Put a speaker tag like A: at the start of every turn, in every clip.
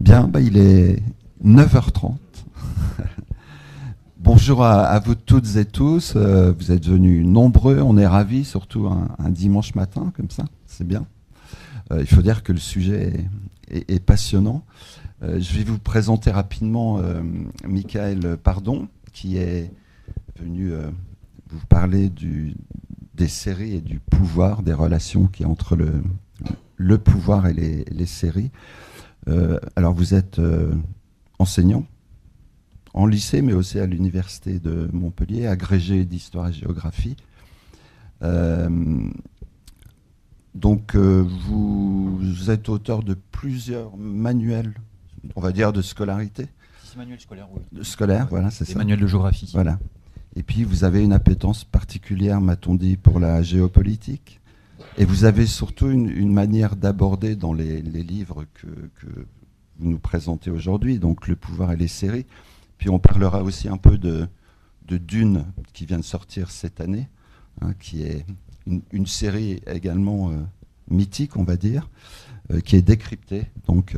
A: Bien, il est 9h30. Bonjour à vous toutes et tous. Vous êtes venus nombreux, on est ravis, surtout un dimanche matin comme ça, c'est bien. Il faut dire que le sujet est passionnant. Je vais vous présenter rapidement Michael Pardon, qui est venu vous parler des séries et du pouvoir, des relations qu'il y a entre le pouvoir et les séries. Alors vous êtes enseignant en lycée, mais aussi à l'université de Montpellier, agrégé d'histoire et géographie. Donc vous êtes auteur de plusieurs manuels, on va dire, de scolarité.
B: C'est manuel scolaire, oui.
A: Scolaire, voilà, c'est ça.
B: Manuel de géographie.
A: Voilà. Et puis vous avez une appétence particulière, m'a-t-on dit, pour la géopolitique. Et vous avez surtout une manière d'aborder dans les livres que vous nous présentez aujourd'hui, donc Le pouvoir et les séries. Puis on parlera aussi un peu de Dune, qui vient de sortir cette année, qui est une série également mythique, on va dire, qui est décryptée donc,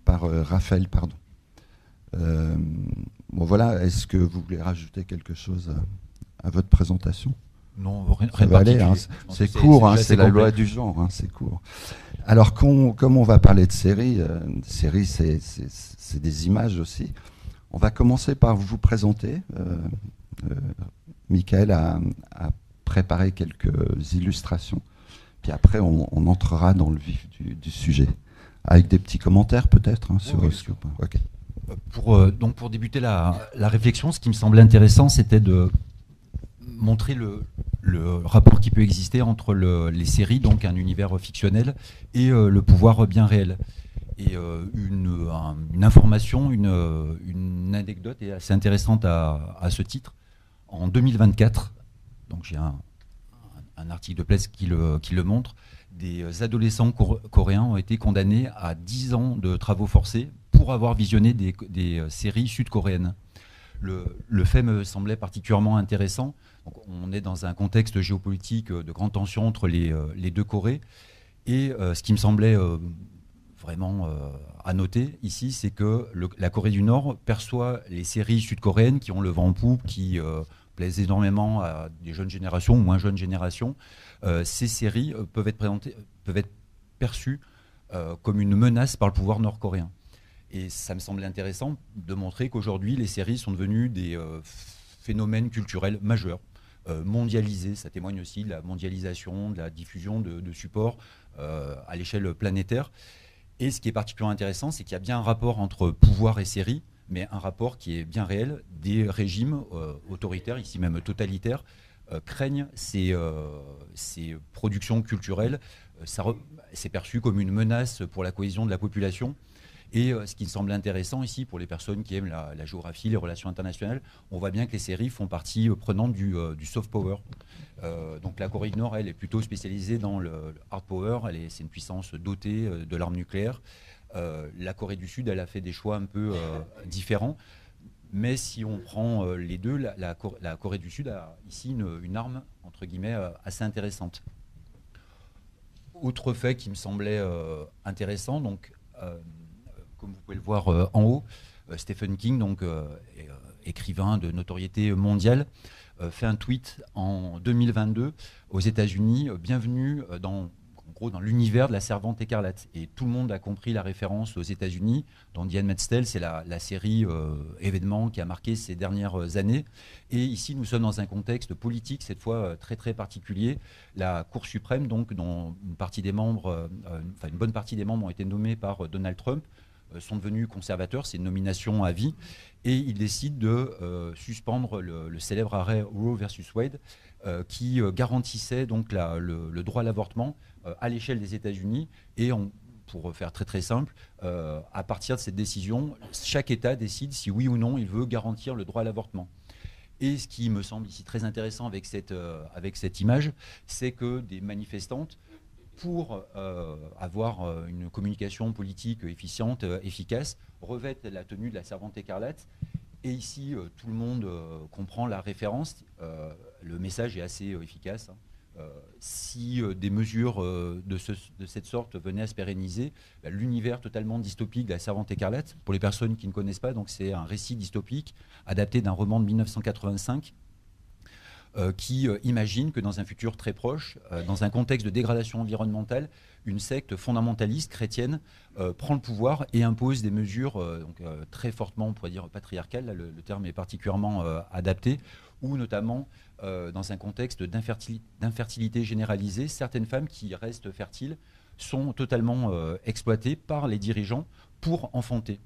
A: par Raphaël Pardon. Bon voilà, est-ce que vous voulez rajouter quelque chose à votre présentation ?
B: Non, rien
A: Ça va aller, c'est court, c'est la loi du genre, c'est court. Alors, comme on va parler de séries, c'est des images aussi. On va commencer par vous présenter. Michael a préparé quelques illustrations, puis après on entrera dans le vif du sujet, avec des petits commentaires peut-être sur Scoop. Okay.
B: Pour débuter la réflexion, ce qui me semblait intéressant, c'était de montrer le rapport qui peut exister entre les séries, donc un univers fictionnel, et le pouvoir bien réel. Et une information, une anecdote est assez intéressante à ce titre. En 2024, donc j'ai un article de presse qui le montre, des adolescents coréens ont été condamnés à 10 ans de travaux forcés pour avoir visionné des séries sud-coréennes. Le fait me semblait particulièrement intéressant. Donc, on est dans un contexte géopolitique de grande tension entre les deux Corées. Et ce qui me semblait vraiment à noter ici, c'est que la Corée du Nord perçoit les séries sud-coréennes qui ont le vent en poupe, qui plaisent énormément à des jeunes générations ou moins jeunes générations. Ces séries peuvent être perçues comme une menace par le pouvoir nord-coréen. Et ça me semblait intéressant de montrer qu'aujourd'hui, les séries sont devenues des phénomènes culturels majeurs, mondialisés. Ça témoigne aussi de la mondialisation, de la diffusion de supports à l'échelle planétaire. Et ce qui est particulièrement intéressant, c'est qu'il y a bien un rapport entre pouvoir et séries, mais un rapport qui est bien réel. Des régimes autoritaires, ici même totalitaires, craignent ces productions culturelles. C'est perçu comme une menace pour la cohésion de la population. Et ce qui me semble intéressant ici, pour les personnes qui aiment la géographie, les relations internationales, on voit bien que les séries font partie prenante du soft power. Donc la Corée du Nord, elle est plutôt spécialisée dans le hard power, c'est une puissance dotée de l'arme nucléaire. La Corée du Sud, elle a fait des choix un peu différents. Mais si on prend les deux, la Corée du Sud a ici une arme, entre guillemets, assez intéressante. Autre fait qui me semblait intéressant, donc... comme vous pouvez le voir en haut, Stephen King, donc écrivain de notoriété mondiale, fait un tweet en 2022 aux États-Unis, bienvenue dans l'univers de la Servante écarlate. Et tout le monde a compris la référence aux États-Unis. Dans The Handmaid's Tale, c'est la série événement qui a marqué ces dernières années. Et ici, nous sommes dans un contexte politique, cette fois très très particulier. La Cour suprême, donc, dont une bonne partie des membres ont été nommés par Donald Trump, sont devenus conservateurs, c'est une nomination à vie, et ils décident de suspendre le célèbre arrêt Roe versus Wade, qui garantissait donc le droit à l'avortement à l'échelle des États-Unis. Et pour faire très très simple, à partir de cette décision, chaque État décide si oui ou non il veut garantir le droit à l'avortement. Et ce qui me semble ici très intéressant avec cette image, c'est que des manifestantes, pour avoir une communication politique efficiente, efficace, revêtent la tenue de la Servante écarlate. Et ici, tout le monde comprend la référence. Le message est assez efficace. si des mesures de cette sorte venaient à se pérenniser, l'univers totalement dystopique de La Servante écarlate, pour les personnes qui ne connaissent pas, donc c'est un récit dystopique adapté d'un roman de 1985 qui imagine que dans un futur très proche, dans un contexte de dégradation environnementale, une secte fondamentaliste chrétienne prend le pouvoir et impose des mesures très fortement, on pourrait dire, patriarcales, là, le terme est particulièrement adapté, ou notamment dans un contexte d'infertilité généralisée, certaines femmes qui restent fertiles sont totalement exploitées par les dirigeants pour enfanter.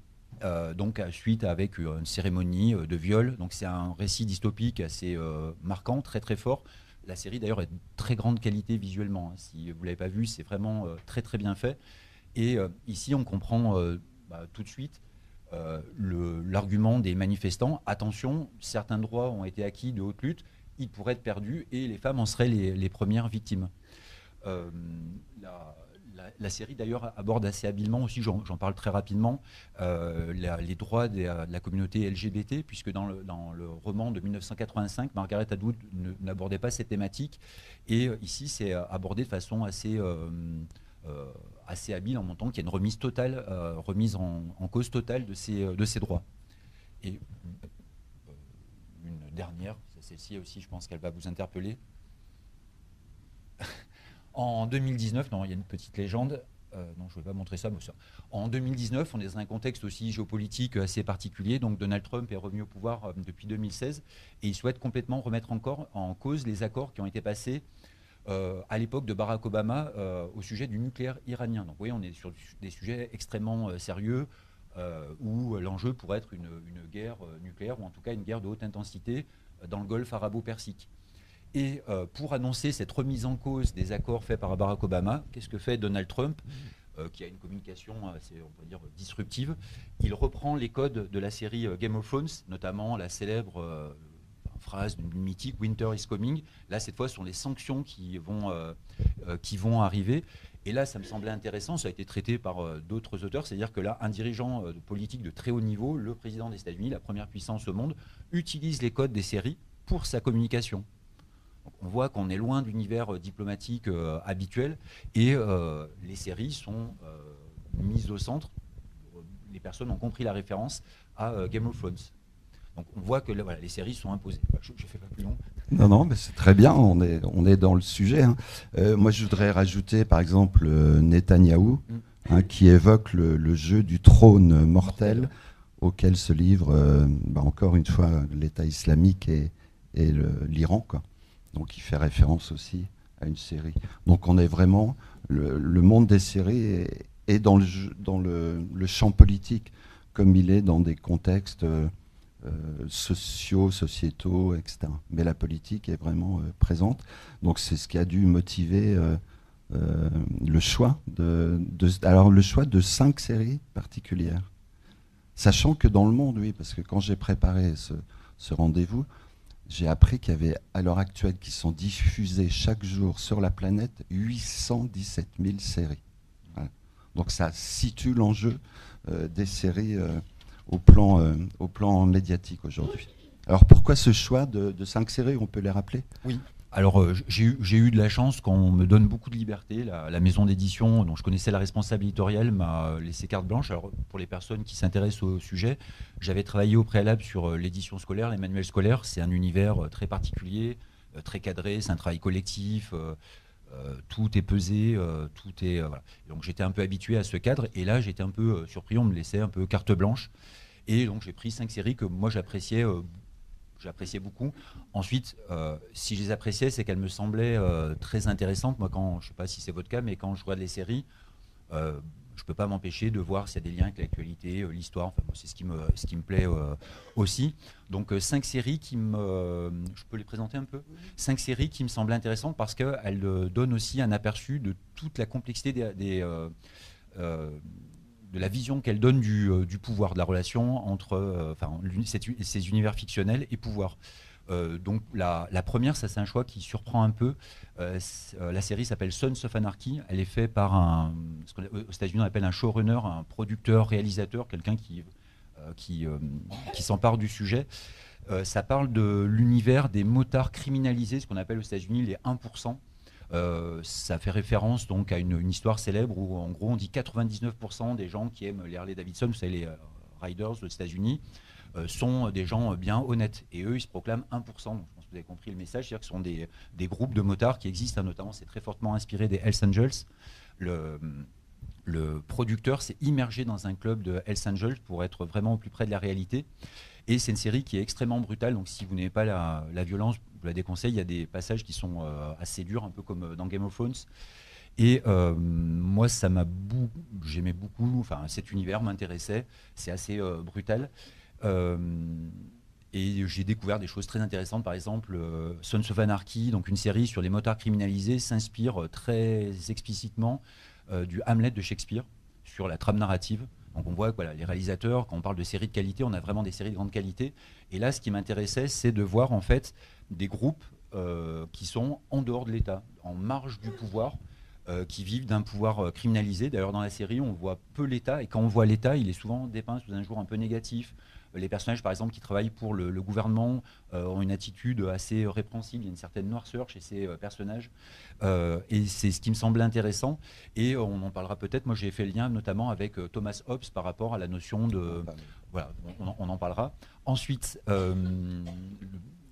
B: Donc suite avec une cérémonie de viol. Donc c'est un récit dystopique assez marquant, très très fort. La série d'ailleurs est de très grande qualité visuellement. Si vous ne l'avez pas vu, c'est vraiment très très bien fait. Et ici on comprend tout de suite l'argument des manifestants. Attention, certains droits ont été acquis de haute lutte, ils pourraient être perdus et les femmes en seraient les premières victimes. La série d'ailleurs aborde assez habilement aussi, j'en parle très rapidement, les droits de la communauté LGBT, puisque dans le roman de 1985, Margaret Atwood n'abordait pas cette thématique, et ici c'est abordé de façon assez habile en montrant qu'il y a une remise totale, remise en cause totale de ces droits. Et une dernière, celle-ci aussi je pense qu'elle va vous interpeller. En 2019, non, il y a une petite légende. Non, je ne vais pas montrer ça, mais ça. En 2019, on est dans un contexte aussi géopolitique assez particulier. Donc Donald Trump est revenu au pouvoir depuis 2016 et il souhaite complètement remettre encore en cause les accords qui ont été passés à l'époque de Barack Obama au sujet du nucléaire iranien. Donc vous voyez, on est sur des sujets extrêmement sérieux où l'enjeu pourrait être une guerre nucléaire ou en tout cas une guerre de haute intensité dans le golfe arabo-persique. Et pour annoncer cette remise en cause des accords faits par Barack Obama, qu'est-ce que fait Donald Trump, qui a une communication assez, on peut dire, disruptive? Il reprend les codes de la série Game of Thrones, notamment la célèbre phrase mythique « Winter is coming ». Là, cette fois, ce sont les sanctions qui vont arriver. Et là, ça me semblait intéressant, ça a été traité par d'autres auteurs, c'est-à-dire que là, un dirigeant politique de très haut niveau, le président des États-Unis, la première puissance au monde, utilise les codes des séries pour sa communication. On voit qu'on est loin de l'univers diplomatique habituel et les séries sont mises au centre. Les personnes ont compris la référence à Game of Thrones. Donc on voit que voilà, les séries sont imposées. Je ne fais pas plus long.
A: Non, mais c'est très bien, on est dans le sujet. Hein. Moi, je voudrais rajouter, par exemple, Netanyahou, qui évoque le jeu du trône mortel auquel se livrent, encore une fois, l'État islamique et l'Iran, quoi. Donc il fait référence aussi à une série. Donc on est vraiment, le monde des séries est dans le champ politique, comme il est dans des contextes sociaux, sociétaux, etc. Mais la politique est vraiment présente. Donc c'est ce qui a dû motiver le choix le choix de 5 séries particulières. Sachant que dans le monde, oui, parce que quand j'ai préparé ce rendez-vous, j'ai appris qu'il y avait, à l'heure actuelle, qui sont diffusées chaque jour sur la planète, 817 000 séries. Voilà. Donc ça situe l'enjeu des séries au plan médiatique aujourd'hui. Alors pourquoi ce choix de 5 séries? On peut les rappeler?
B: Oui. Alors j'ai eu de la chance qu'on me donne beaucoup de liberté. La maison d'édition dont je connaissais la responsable éditoriale m'a laissé carte blanche. Alors pour les personnes qui s'intéressent au sujet, j'avais travaillé au préalable sur l'édition scolaire, les manuels scolaires. C'est un univers très particulier, très cadré, c'est un travail collectif. Tout est pesé, tout est voilà. Donc j'étais un peu habitué à ce cadre et là j'étais un peu surpris, on me laissait un peu carte blanche et donc j'ai pris 5 séries que moi j'appréciais beaucoup. Ensuite, si je les appréciais, c'est qu'elles me semblaient très intéressantes. Moi, je ne sais pas si c'est votre cas, mais quand je regarde les séries, je ne peux pas m'empêcher de voir s'il y a des liens avec l'actualité, l'histoire. Enfin, c'est ce qui me plaît aussi. Donc, 5 séries je peux les présenter un peu. 5 séries qui me semblent intéressantes parce qu'elles donnent aussi un aperçu de toute la complexité de la vision qu'elle donne du pouvoir, de la relation entre ces univers fictionnels et pouvoir. Donc la première, ça c'est un choix qui surprend un peu. La série s'appelle Sons of Anarchy. Elle est faite par ce qu'aux États-Unis on appelle un showrunner, un producteur, réalisateur, quelqu'un qui s'empare du sujet. Ça parle de l'univers des motards criminalisés, ce qu'on appelle aux États-Unis les 1%. Ça fait référence donc à une histoire célèbre où en gros on dit 99% des gens qui aiment les Harley Davidson, vous savez les riders aux États-Unis, sont des gens bien honnêtes. Et eux, ils se proclament 1%. Donc, je pense que vous avez compris le message, c'est-à-dire que ce sont des groupes de motards qui existent, notamment c'est très fortement inspiré des Hells Angels. Le producteur s'est immergé dans un club de Hells Angels pour être vraiment au plus près de la réalité. Et c'est une série qui est extrêmement brutale, donc si vous n'aimez pas la violence, je vous la déconseille. Il y a des passages qui sont assez durs, un peu comme dans Game of Thrones. Et moi, j'aimais beaucoup, enfin cet univers m'intéressait, c'est assez brutal. Et j'ai découvert des choses très intéressantes, par exemple Sons of Anarchy, donc une série sur les motards criminalisés, s'inspire très explicitement du Hamlet de Shakespeare sur la trame narrative. Donc on voit que voilà, les réalisateurs, quand on parle de séries de qualité, on a vraiment des séries de grande qualité. Et là, ce qui m'intéressait, c'est de voir en fait des groupes qui sont en dehors de l'État, en marge du pouvoir, qui vivent d'un pouvoir criminalisé. D'ailleurs, dans la série, on voit peu l'État, et quand on voit l'État, il est souvent dépeint sous un jour un peu négatif. Les personnages, par exemple, qui travaillent pour le gouvernement ont une attitude assez répréhensible. Il y a une certaine noirceur chez ces personnages. Et c'est ce qui me semblait intéressant. Et on en parlera peut-être. Moi, j'ai fait le lien notamment avec Thomas Hobbes par rapport à la notion de... Voilà, on en parlera. Ensuite,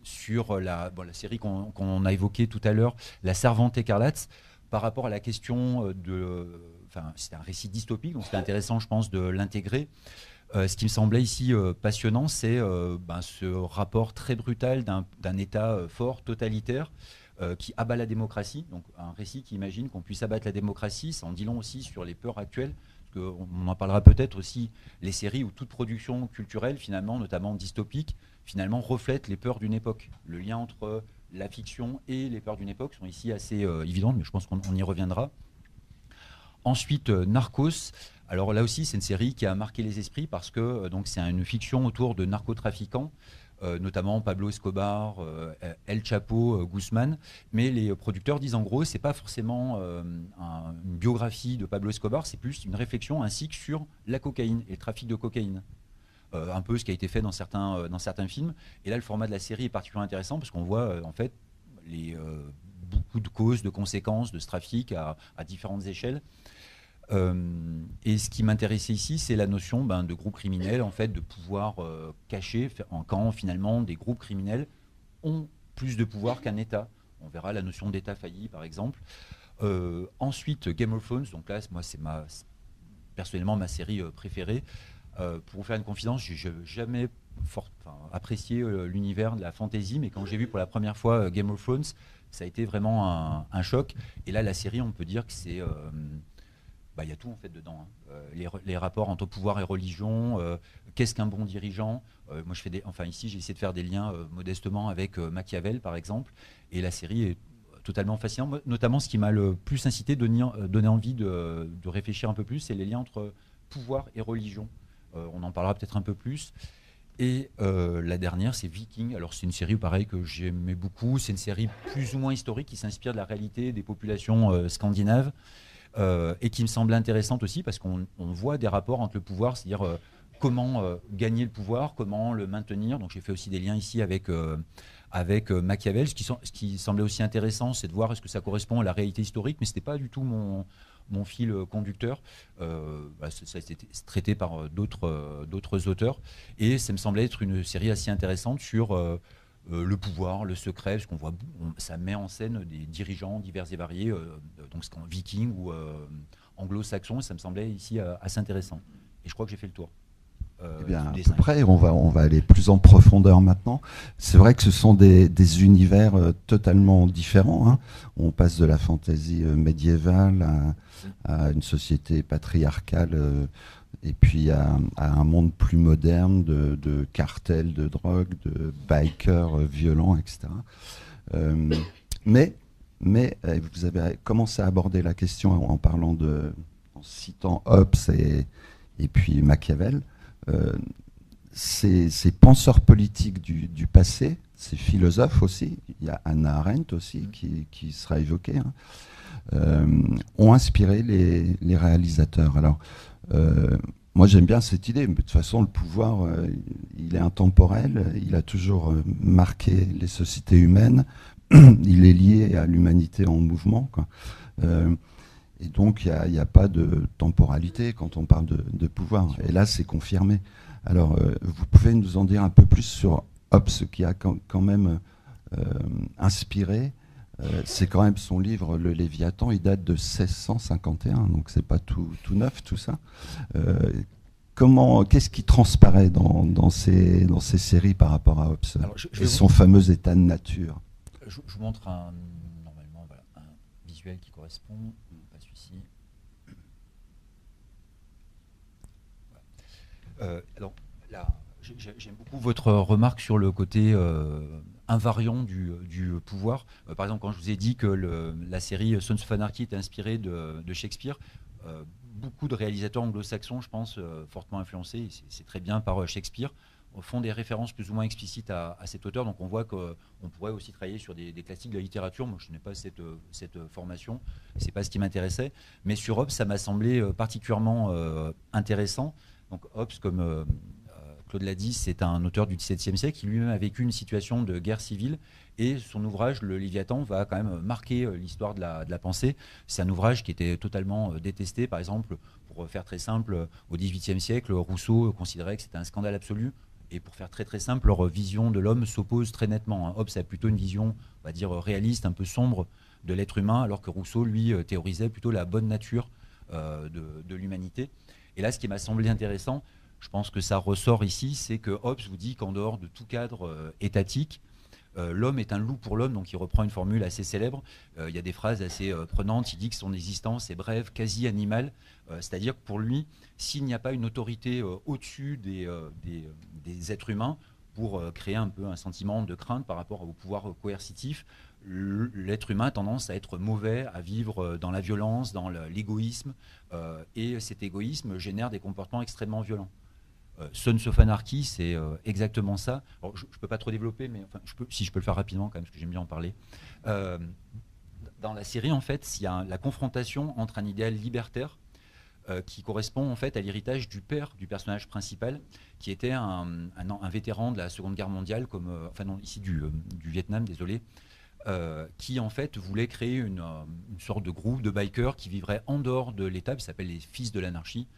B: sur la série qu'on a évoquée tout à l'heure, La Servante écarlate, par rapport à la question de... Enfin, c'était un récit dystopique, donc c'était intéressant, je pense, de l'intégrer. Ce qui me semblait ici passionnant, c'est ce rapport très brutal d'un État fort, totalitaire, qui abat la démocratie. Donc un récit qui imagine qu'on puisse abattre la démocratie, ça en dit long aussi sur les peurs actuelles. Parce qu'on en parlera peut-être aussi, les séries où toute production culturelle, finalement, notamment dystopique, finalement reflète les peurs d'une époque. Le lien entre la fiction et les peurs d'une époque sont ici assez évidentes, mais je pense qu'on y reviendra. Ensuite, Narcos. Alors là aussi, c'est une série qui a marqué les esprits parce que donc c'est une fiction autour de narcotrafiquants, notamment Pablo Escobar, El Chapo, Guzman. Mais les producteurs disent en gros, c'est pas forcément une biographie de Pablo Escobar, c'est plus une réflexion, un cycle sur la cocaïne et le trafic de cocaïne. Un peu ce qui a été fait dans certains films. Et là, le format de la série est particulièrement intéressant parce qu'on voit en fait beaucoup de causes, de conséquences de ce trafic à différentes échelles. Et ce qui m'intéressait ici, c'est la notion de groupe criminel, en fait, de pouvoir caché, quand finalement des groupes criminels ont plus de pouvoir qu'un État. On verra la notion d'État failli, par exemple. Ensuite, Game of Thrones, donc là, moi, c'est personnellement ma série préférée. Pour vous faire une confidence, j'ai jamais apprécié l'univers de la fantasy, mais quand j'ai vu pour la première fois Game of Thrones, ça a été vraiment un choc. Et là, la série, on peut dire que c'est... y a tout en fait dedans. Les rapports entre pouvoir et religion, qu'est-ce qu'un bon dirigeant. Moi, ici, j'ai essayé de faire des liens modestement avec Machiavel, par exemple. Et la série est totalement fascinante. Notamment, ce qui m'a le plus incité, donné envie de réfléchir un peu plus, c'est les liens entre pouvoir et religion. On en parlera peut-être un peu plus. Et la dernière, c'est Viking. Alors, c'est une série, pareil, que j'aimais beaucoup. C'est une série plus ou moins historique qui s'inspire de la réalité des populations scandinaves. Et qui me semble intéressante aussi parce qu'on voit des rapports entre le pouvoir, c'est-à-dire comment gagner le pouvoir, comment le maintenir. Donc j'ai fait aussi des liens ici avec Machiavel. Ce qui semblait aussi intéressant, c'est de voir est-ce que ça correspond à la réalité historique, mais ce n'était pas du tout mon fil conducteur. Ça a été traité par d'autres auteurs. Et ça me semblait être une série assez intéressante sur... le pouvoir, le secret, parce qu'on voit, ça met en scène des dirigeants divers et variés, donc c'est en viking ou anglo-saxon, et ça me semblait ici assez intéressant. Et je crois que j'ai fait le tour.
A: Eh bien, à peu près, on va aller plus en profondeur maintenant. C'est vrai que ce sont des univers totalement différents. Hein. On passe de la fantaisie médiévale à une société patriarcale. Et puis à un monde plus moderne de cartels de drogue, de bikers violents, etc. Mais vous avez commencé à aborder la question en citant Hobbes et puis Machiavel. Ces penseurs politiques du passé, ces philosophes aussi, il y a Hannah Arendt aussi qui sera évoquée, ont inspiré les réalisateurs. Alors, moi j'aime bien cette idée, mais de toute façon le pouvoir, il est intemporel, il a toujours marqué les sociétés humaines il est lié à l'humanité en mouvement, quoi. Et donc, il n'y a pas de temporalité quand on parle de pouvoir. Et là, c'est confirmé. Alors, vous pouvez nous en dire un peu plus sur Hobbes, qui a quand même inspiré. C'est quand même son livre Le Léviathan, il date de 1651, donc c'est pas tout neuf tout ça. Qu'est-ce qui transparaît dans ces séries par rapport à Hobbes et son fameux état de nature?
B: Je vous montre normalement voilà, un visuel qui correspond, pas celui-ci. Voilà. Alors là, j'aime beaucoup votre remarque sur le côté invariant du pouvoir. Par exemple, quand je vous ai dit que la série Sons of Anarchy est inspirée de Shakespeare, beaucoup de réalisateurs anglo-saxons, je pense, fortement influencés, c'est très bien par Shakespeare, font des références plus ou moins explicites à cet auteur. Donc on voit qu'on pourrait aussi travailler sur des classiques de la littérature. Moi, je n'ai pas cette formation, c'est pas ce qui m'intéressait. Mais sur Hobbes, ça m'a semblé particulièrement intéressant. Donc Hobbes, comme Claude l'a dit, c'est un auteur du XVIIe siècle qui lui-même a vécu une situation de guerre civile, et son ouvrage, Le Léviathan, va quand même marquer l'histoire de la pensée. C'est un ouvrage qui était totalement détesté. Par exemple, pour faire très simple, au XVIIIe siècle, Rousseau considérait que c'était un scandale absolu. Et pour faire très très simple, leur vision de l'homme s'oppose très nettement. Hobbes a plutôt une vision, on va dire, réaliste, un peu sombre de l'être humain, alors que Rousseau, lui, théorisait plutôt la bonne nature de l'humanité. Et là, ce qui m'a semblé intéressant, je pense que ça ressort ici, c'est que Hobbes vous dit qu'en dehors de tout cadre étatique, l'homme est un loup pour l'homme, donc il reprend une formule assez célèbre. Il y a des phrases assez prenantes. Il dit que son existence est brève, quasi animale. C'est-à-dire que pour lui, s'il n'y a pas une autorité au-dessus des êtres humains pour créer un peu un sentiment de crainte par rapport au pouvoir coercitif, l'être humain a tendance à être mauvais, à vivre dans la violence, dans l'égoïsme, et cet égoïsme génère des comportements extrêmement violents. Sons of Anarchy, c'est exactement ça. Alors, je ne peux pas trop développer, mais enfin, si je peux le faire rapidement quand même, parce que j'aime bien en parler. Dans la série, en fait, il y a la confrontation entre un idéal libertaire qui correspond en fait à l'héritage du père du personnage principal, qui était un vétéran de la Seconde Guerre mondiale, enfin non, ici du Vietnam, désolé, qui en fait voulait créer une sorte de groupe de bikers qui vivraient en dehors de l'État, qui s'appelle les Fils de l'Anarchie.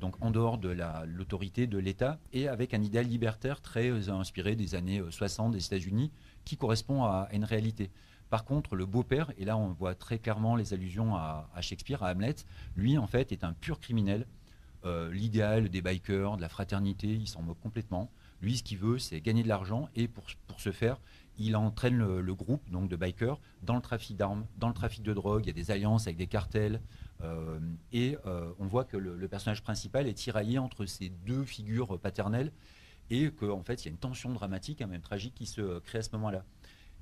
B: Donc en dehors de l'autorité de l'État, et avec un idéal libertaire très inspiré des années 60 des États-Unis, qui correspond à une réalité. Par contre, le beau-père, et là on voit très clairement les allusions à Shakespeare, à Hamlet, lui en fait est un pur criminel. L'idéal des bikers, de la fraternité, il s'en moque complètement. Lui, ce qu'il veut, c'est gagner de l'argent, et pour ce faire, il entraîne le groupe donc de bikers dans le trafic d'armes, dans le trafic de drogue. Il y a des alliances avec des cartels. On voit que le personnage principal est tiraillé entre ces deux figures paternelles, et qu'en fait il y a une tension dramatique, même tragique, qui se crée à ce moment-là.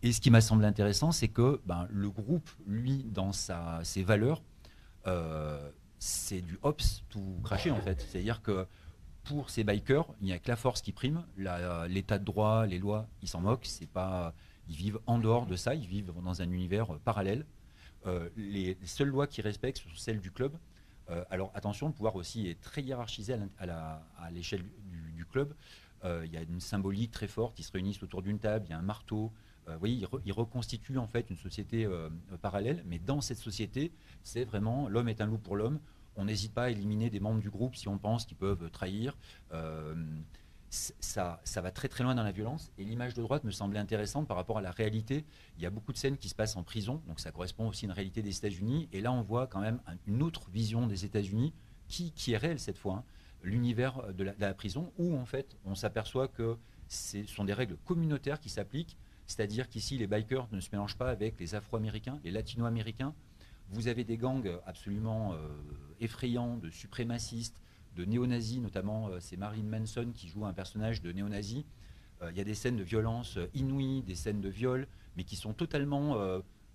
B: Et ce qui m'a semblé intéressant, c'est que le groupe, lui, dans ses valeurs, c'est du Hobbes tout craché en fait. C'est-à-dire que pour ces bikers, il n'y a que la force qui prime, l'état de droit, les lois, ils s'en moquent. Ils vivent en dehors de ça, ils vivent dans un univers parallèle. Les seules lois qu'ils respectent sont celles du club. Alors attention, le pouvoir aussi est très hiérarchisé à l'échelle du club. Il y a une symbolique très forte, ils se réunissent autour d'une table, il y a un marteau. Vous voyez, ils reconstituent en fait une société parallèle, mais dans cette société, c'est vraiment l'homme est un loup pour l'homme. On n'hésite pas à éliminer des membres du groupe si on pense qu'ils peuvent trahir. Ça va très très loin dans la violence, et l'image de droite me semblait intéressante par rapport à la réalité. Il y a beaucoup de scènes qui se passent en prison, donc ça correspond aussi à une réalité des États-Unis, et là on voit quand même une autre vision des États-Unis qui est réelle cette fois, hein. L'univers de la prison, où en fait on s'aperçoit que ce sont des règles communautaires qui s'appliquent, c'est-à-dire qu'ici les bikers ne se mélangent pas avec les Afro-Américains, les Latino-Américains. Vous avez des gangs absolument effrayants de suprémacistes, de néo-nazis, notamment c'est Marilyn Manson qui joue un personnage de néo-nazi. Il y a des scènes de violence inouïes, des scènes de viol, mais qui sont totalement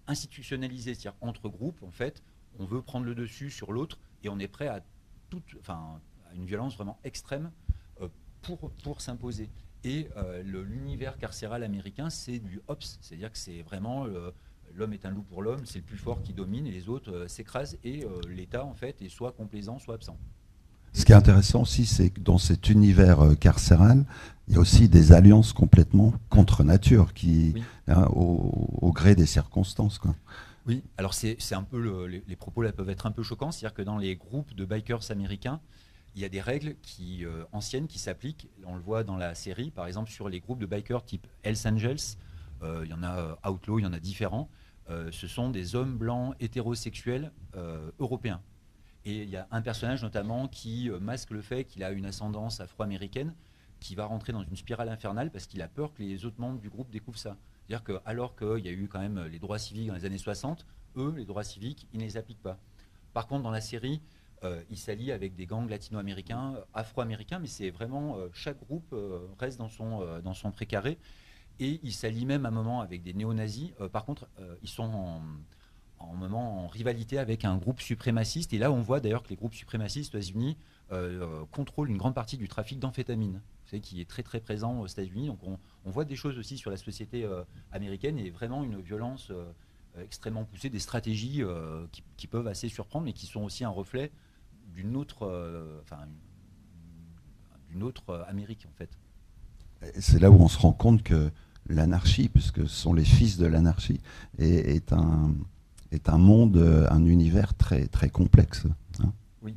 B: institutionnalisées, c'est-à-dire entre groupes, en fait, on veut prendre le dessus sur l'autre, et on est prêt à une violence vraiment extrême pour s'imposer. Et l'univers carcéral américain, c'est du Hobbes, c'est-à-dire que c'est vraiment l'homme est un loup pour l'homme, c'est le plus fort qui domine, et les autres s'écrasent, et l'État, en fait, est soit complaisant, soit absent.
A: Ce qui est intéressant aussi, c'est que dans cet univers carcéral, il y a aussi des alliances complètement contre nature, qui,
B: Oui.
A: hein, au gré des circonstances, quoi.
B: Oui, alors c'est un peu les propos là peuvent être un peu choquants, c'est-à-dire que dans les groupes de bikers américains, il y a des règles anciennes qui s'appliquent. On le voit dans la série, par exemple sur les groupes de bikers type Hells Angels, il y en a Outlaw, il y en a différents. Ce sont des hommes blancs hétérosexuels européens. Et il y a un personnage notamment qui masque le fait qu'il a une ascendance afro-américaine, qui va rentrer dans une spirale infernale parce qu'il a peur que les autres membres du groupe découvrent ça. C'est-à-dire que alors qu'il y a eu quand même les droits civiques dans les années 60, eux, les droits civiques, ils ne les appliquent pas. Par contre, dans la série, il s'allie avec des gangs latino-américains, afro-américains, mais c'est vraiment chaque groupe reste dans son précaré. Et il s'allie même à un moment avec des néo-nazis. Par contre, ils sont en rivalité avec un groupe suprémaciste. Et là, on voit d'ailleurs que les groupes suprémacistes aux États-Unis contrôlent une grande partie du trafic d'amphétamine, vous savez, qui est très très présent aux États-Unis. Donc on voit des choses aussi sur la société américaine et vraiment une violence extrêmement poussée, des stratégies qui peuvent assez surprendre, mais qui sont aussi un reflet d'une autre, d'une autre Amérique en fait.
A: Et c'est là où on se rend compte que l'anarchie, puisque ce sont les fils de l'anarchie, est un monde, un univers très, très complexe, hein.
B: Oui.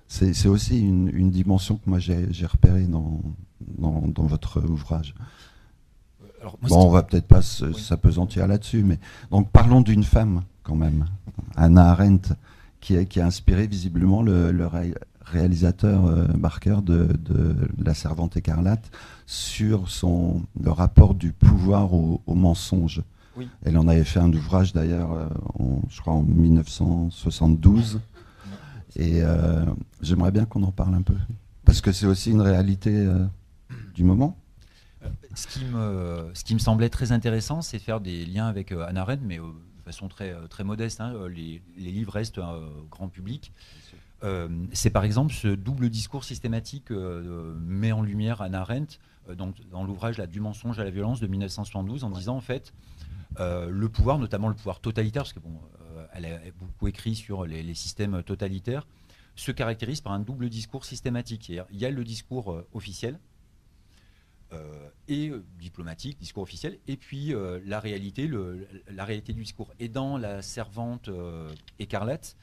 A: C'est aussi une dimension que moi j'ai repérée dans votre ouvrage.
B: Alors, moi,
A: Bon, on va peut-être pas
B: Oui.
A: s'apesantir là-dessus, mais donc parlons d'une femme quand même, Hannah Arendt, qui a inspiré visiblement le réalisateur Barker de La Servante écarlate sur le rapport du pouvoir au mensonge.
B: Oui.
A: Elle en avait fait un ouvrage d'ailleurs, je crois en 1972. Et j'aimerais bien qu'on en parle un peu. Parce que c'est aussi une réalité du moment.
B: Ce qui me semblait très intéressant, c'est de faire des liens avec Hannah Arendt, mais de façon très, très modeste, hein. Les livres restent grand public. C'est par exemple ce double discours systématique met en lumière Hannah Arendt dans l'ouvrage Du mensonge à la violence de 1972, en disant en fait le pouvoir, notamment le pouvoir totalitaire, parce que bon, elle a beaucoup écrit sur les systèmes totalitaires, se caractérise par un double discours systématique. Il y a le discours officiel et diplomatique, discours officiel, et puis la réalité du discours. Et dans La Servante écarlate,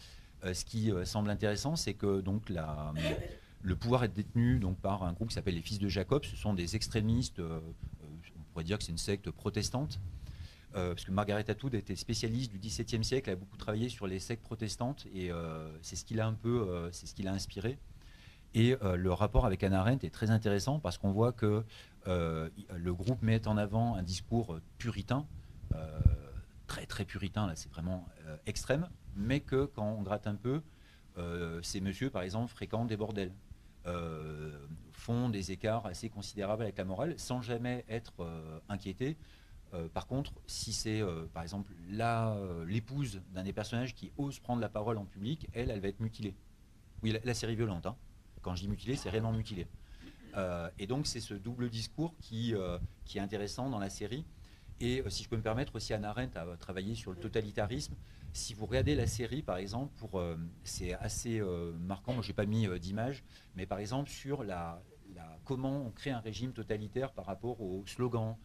B: ce qui semble intéressant, c'est que donc le pouvoir est détenu donc, par un groupe qui s'appelle les Fils de Jacob. Ce sont des extrémistes, on pourrait dire que c'est une secte protestante, parce que Margaret Atwood était spécialiste du XVIIe siècle, elle a beaucoup travaillé sur les sectes protestantes, et c'est ce qui l'a inspiré. Et le rapport avec Hannah Arendt est très intéressant parce qu'on voit que le groupe met en avant un discours puritain, très très puritain, là c'est vraiment extrême, mais que quand on gratte un peu, ces messieurs par exemple fréquentent des bordels, font des écarts assez considérables avec la morale sans jamais être inquiétés. Par contre, si c'est par exemple l'épouse d'un des personnages qui ose prendre la parole en public, elle va être mutilée. Oui, la série violente, hein. Quand je dis mutilé, c'est réellement mutilé. Et donc c'est ce double discours qui est intéressant dans la série. Et si je peux me permettre aussi, Hannah Arendt a travaillé sur le totalitarisme. Si vous regardez la série, par exemple, c'est assez marquant, moi je n'ai pas mis d'image, mais par exemple sur comment on crée un régime totalitaire par rapport aux slogans,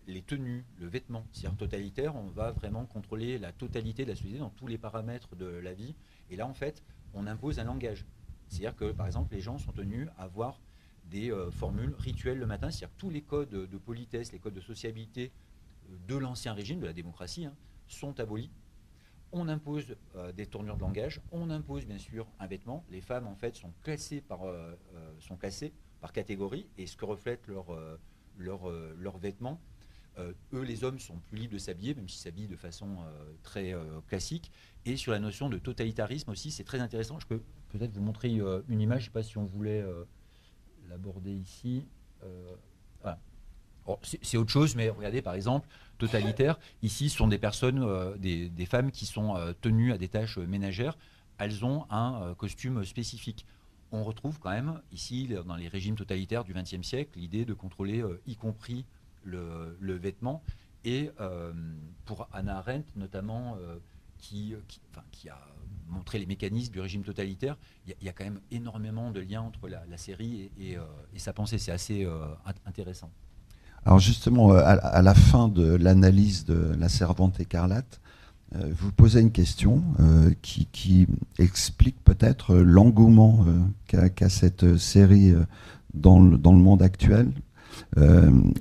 B: les tenues, le vêtement. C'est-à-dire totalitaire, on va vraiment contrôler la totalité de la société dans tous les paramètres de la vie. Et là, en fait, on impose un langage. C'est-à-dire que, par exemple, les gens sont tenus à avoir des formules rituelles le matin. C'est-à-dire que tous les codes de politesse, les codes de sociabilité de l'ancien régime, de la démocratie, hein, sont abolis. On impose des tournures de langage. On impose, bien sûr, un vêtement. Les femmes, en fait, sont classées par catégorie et ce que reflètent leurs vêtements. Eux, les hommes, sont plus libres de s'habiller, même s'ils s'habillent de façon très classique. Et sur la notion de totalitarisme aussi, c'est très intéressant. Je peux peut-être vous montrer une image, je ne sais pas si on voulait l'aborder ici. Voilà. Bon, c'est autre chose, mais regardez, par exemple, totalitaire, ici, ce sont des personnes, des femmes qui sont tenues à des tâches ménagères. Elles ont un costume spécifique. On retrouve quand même, ici, dans les régimes totalitaires du XXe siècle, l'idée de contrôler, y compris le vêtement. Et pour Hannah Arendt, notamment, qui a montré les mécanismes du régime totalitaire. Il y a quand même énormément de liens entre la série et sa pensée. C'est assez intéressant.
A: Alors justement, à la fin de l'analyse de La Servante écarlate, vous posez une question qui explique peut-être l'engouement qu'a cette série dans le monde actuel.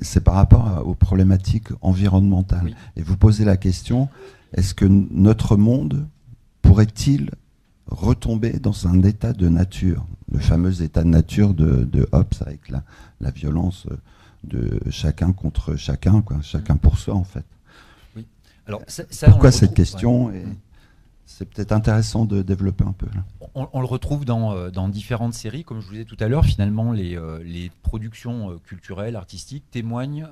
A: C'est par rapport aux problématiques environnementales.
B: Oui.
A: Et vous posez la question, est-ce que notre monde pourrait-il retomber dans un état de nature, le fameux état de nature de Hobbes, avec la violence de chacun contre chacun, quoi, chacun pour soi en fait.
B: Oui. Alors,
A: pourquoi cette question ouais. C'est peut-être intéressant de développer un peu. Là.
B: On le retrouve dans différentes séries. Comme je vous disais tout à l'heure, finalement, les productions culturelles, artistiques témoignent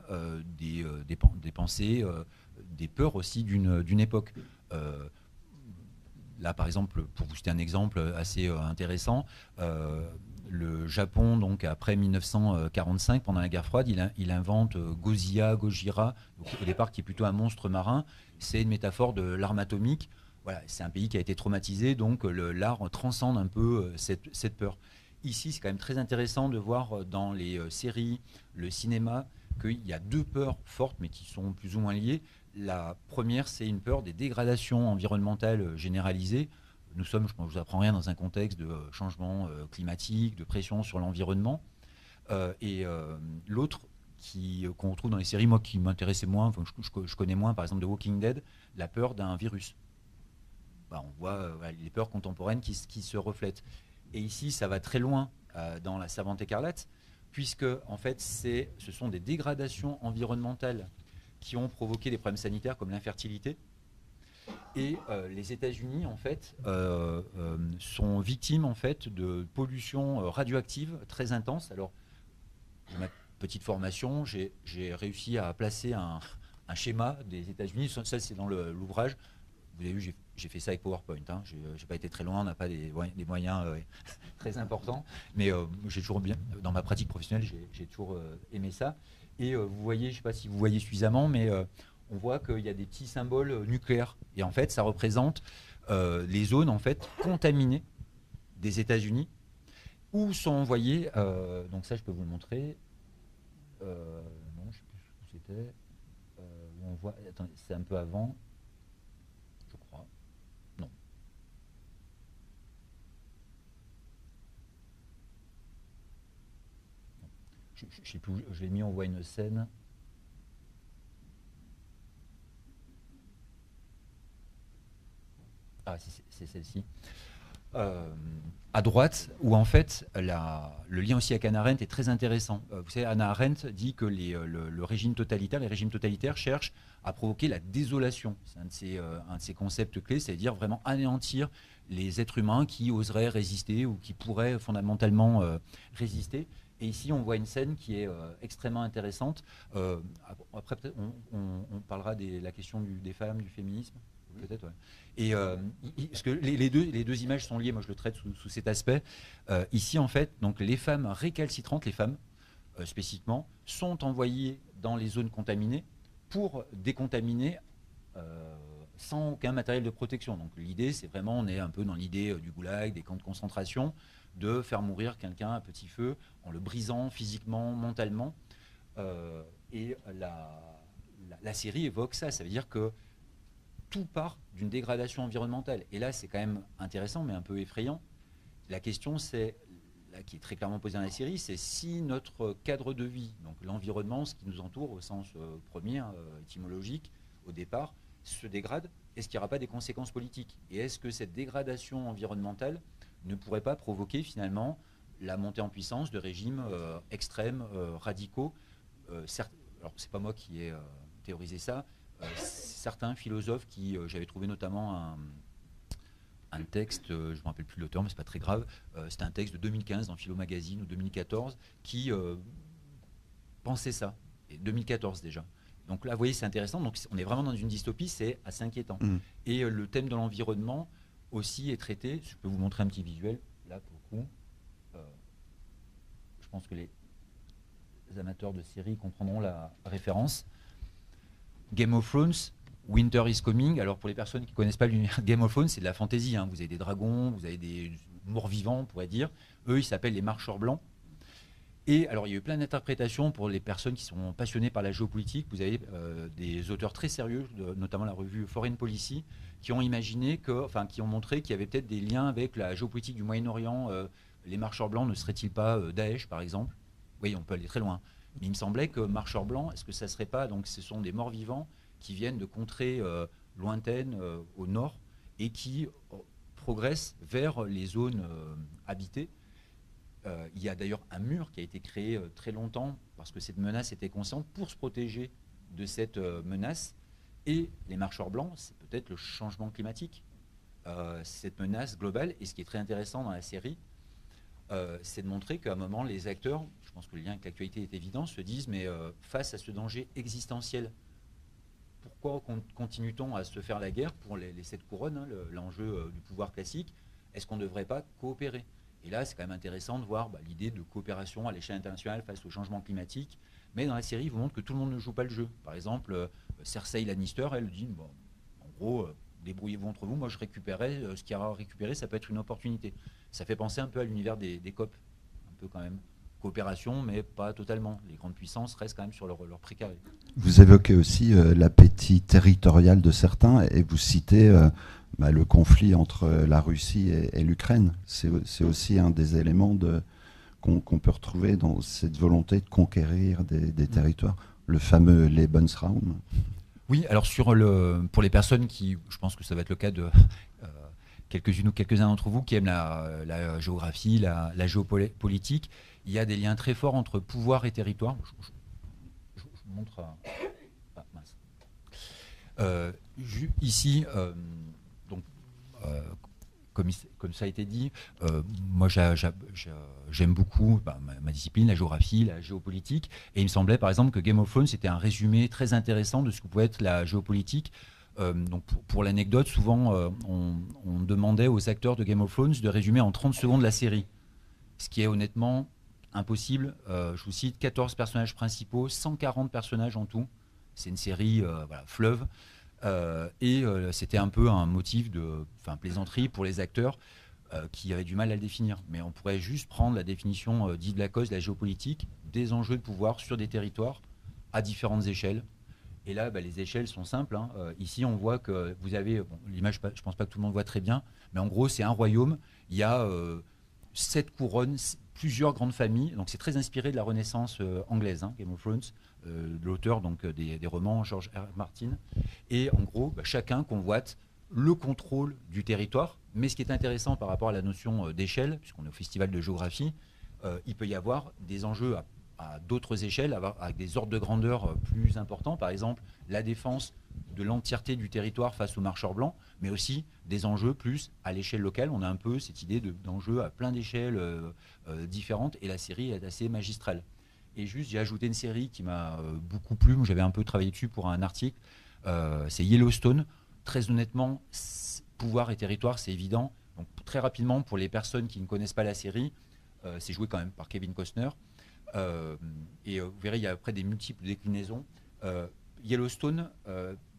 B: des pensées, des peurs aussi d'une époque. Là, par exemple, pour vous citer un exemple assez intéressant, le Japon, donc après 1945, pendant la guerre froide, il invente Gojira, au départ qui est plutôt un monstre marin. C'est une métaphore de l'arme atomique. Voilà, c'est un pays qui a été traumatisé, donc l'art transcende un peu cette peur. Ici, c'est quand même très intéressant de voir dans les séries, le cinéma, qu'il y a deux peurs fortes, mais qui sont plus ou moins liées. La première, c'est une peur des dégradations environnementales généralisées. Nous sommes, je ne vous apprends rien, dans un contexte de changement climatique, de pression sur l'environnement. L'autre, qu'on retrouve dans les séries, moi qui m'intéressait moins, enfin, je connais moins, par exemple, de Walking Dead, la peur d'un virus. On voit les peurs contemporaines qui se reflètent. Et ici, ça va très loin dans La Servante écarlate, puisque en fait, ce sont des dégradations environnementales qui ont provoqué des problèmes sanitaires comme l'infertilité. Et les États-Unis, en fait, sont victimes en fait de pollution radioactive très intense. Alors, ma petite formation, j'ai réussi à placer un schéma des États-Unis. Ça, c'est dans l'ouvrage. Vous avez vu, j'ai fait ça avec PowerPoint. Hein. Je n'ai pas été très loin, on n'a pas des moyens très importants. Mais j'ai toujours bien, dans ma pratique professionnelle, j'ai toujours aimé ça. Et vous voyez, je ne sais pas si vous voyez suffisamment, mais on voit qu'il y a des petits symboles nucléaires. Et en fait, ça représente les zones en fait, contaminées des États-Unis où sont envoyés, donc ça je peux vous le montrer, non, je ne sais plus où c'était, on voit, attendez, c'est un peu avant, je crois, non. Je ne sais plus, je l'ai mis, on voit une scène. Ah, c'est celle-ci. À droite, où en fait, le lien aussi avec Hannah Arendt est très intéressant. Vous savez, Hannah Arendt dit que le régime totalitaire, les régimes totalitaires cherchent à provoquer la désolation. C'est un de ses concepts clés, c'est-à-dire vraiment anéantir les êtres humains qui oseraient résister ou qui pourraient fondamentalement résister. Et ici, on voit une scène qui est extrêmement intéressante. Après, peut-être, on parlera de la question des femmes, du féminisme. Peut-être, ouais. Et parce que les deux images sont liées, moi je le traite sous cet aspect. Ici, en fait, donc les femmes récalcitrantes, les femmes spécifiquement, sont envoyées dans les zones contaminées pour décontaminer sans aucun matériel de protection. Donc l'idée, c'est vraiment, on est un peu dans l'idée du goulag, des camps de concentration, de faire mourir quelqu'un à petit feu en le brisant physiquement, mentalement. Et la série évoque ça, ça veut dire que tout part d'une dégradation environnementale. Et là, c'est quand même intéressant, mais un peu effrayant. La question, c'est, là, qui est très clairement posée dans la série, c'est si notre cadre de vie, donc l'environnement, ce qui nous entoure au sens premier, étymologique, au départ, se dégrade, est-ce qu'il n'y aura pas des conséquences politiques? Et est-ce que cette dégradation environnementale ne pourrait pas provoquer finalement la montée en puissance de régimes extrêmes, radicaux alors, c'est pas moi qui ai théorisé ça, certains philosophes j'avais trouvé notamment un texte, je ne me rappelle plus l'auteur, mais c'est pas très grave, c'était un texte de 2015 dans Philo Magazine ou 2014 qui pensait ça, et 2014 déjà. Donc là, vous voyez, c'est intéressant, donc on est vraiment dans une dystopie, c'est assez inquiétant. Et le thème de l'environnement aussi est traité, je peux vous montrer un petit visuel, là pour le coup, je pense que les amateurs de séries comprendront la référence. Game of Thrones, Winter is Coming. Alors pour les personnes qui ne connaissent pas l'univers de Game of Thrones, c'est de la fantasy. Hein. Vous avez des dragons, vous avez des morts-vivants, on pourrait dire. Eux, ils s'appellent les marcheurs blancs. Et alors, il y a eu plein d'interprétations pour les personnes qui sont passionnées par la géopolitique. Vous avez des auteurs très sérieux, notamment la revue Foreign Policy, qui ont imaginé qui ont montré qu'il y avait peut-être des liens avec la géopolitique du Moyen-Orient. Les marcheurs blancs ne seraient-ils pas Daesh, par exemple? Oui, on peut aller très loin. Mais il me semblait que marcheurs blancs, est-ce que ça ne serait pas, donc ce sont des morts-vivants qui viennent de contrées lointaines au nord et qui progressent vers les zones habitées. Il y a d'ailleurs un mur qui a été créé très longtemps parce que cette menace était consciente pour se protéger de cette menace. Et les marcheurs blancs, c'est peut-être le changement climatique, cette menace globale. Et ce qui est très intéressant dans la série, c'est de montrer qu'à un moment, les acteurs, je pense que le lien avec l'actualité est évident, se disent mais face à ce danger existentiel, pourquoi continue-t-on à se faire la guerre pour les 7 couronnes, hein, l'enjeu du pouvoir classique? Est-ce qu'on ne devrait pas coopérer? Et là, c'est quand même intéressant de voir l'idée de coopération à l'échelle internationale face au changement climatique. Mais dans la série, ils vous montrent que tout le monde ne joue pas le jeu. Par exemple, Cersei Lannister, elle dit, bon, en gros, débrouillez-vous entre vous, moi je récupérais, ce qu'il y aura à récupérer, ça peut être une opportunité. Ça fait penser un peu à l'univers des COP, un peu quand même. Coopération, mais pas totalement. Les grandes puissances restent quand même sur leur précaré.
A: Vous évoquez aussi l'appétit territorial de certains et vous citez le conflit entre la Russie et l'Ukraine. C'est aussi un des éléments qu'on peut retrouver dans cette volonté de conquérir des territoires. Le fameux Lebensraum.
B: Oui, alors pour les personnes qui, je pense que ça va être le cas de quelques-unes ou quelques-uns d'entre vous qui aiment la géographie, la géopolitique, il y a des liens très forts entre pouvoir et territoire. Je vous montre. Ici, donc, comme ça a été dit, moi j'aime beaucoup ma discipline, la géographie, la géopolitique, et il me semblait par exemple que Game of Thrones c'était un résumé très intéressant de ce que pouvait être la géopolitique. Donc pour l'anecdote, souvent on demandait aux acteurs de Game of Thrones de résumer en 30 secondes la série, ce qui est honnêtement impossible. Je vous cite 14 personnages principaux, 140 personnages en tout. C'est une série fleuve. Et c'était un peu un motif de plaisanterie pour les acteurs qui avaient du mal à le définir. Mais on pourrait juste prendre la définition d'Yves Lacoste de la géopolitique, des enjeux de pouvoir sur des territoires à différentes échelles. Et là, les échelles sont simples. Hein. Ici, on voit que vous avez, l'image, je ne pense pas que tout le monde voit très bien, mais en gros, c'est un royaume. Il y a 7 couronnes, plusieurs grandes familles. Donc, c'est très inspiré de la Renaissance anglaise, hein, Game of Thrones, de l'auteur des romans George R. Martin. Et en gros, chacun convoite le contrôle du territoire. Mais ce qui est intéressant par rapport à la notion d'échelle, puisqu'on est au Festival de géographie, il peut y avoir des enjeux à d'autres échelles, avec des ordres de grandeur plus importants, par exemple la défense de l'entièreté du territoire face aux marcheurs blancs, mais aussi des enjeux plus à l'échelle locale. On a un peu cette idée d'enjeux à plein d'échelles différentes, et la série est assez magistrale. Et juste, j'ai ajouté une série qui m'a beaucoup plu, j'avais un peu travaillé dessus pour un article, c'est Yellowstone. Très honnêtement, pouvoir et territoire, c'est évident. Donc très rapidement, pour les personnes qui ne connaissent pas la série, c'est joué quand même par Kevin Costner. Et vous verrez, il y a après des multiples déclinaisons. Yellowstone,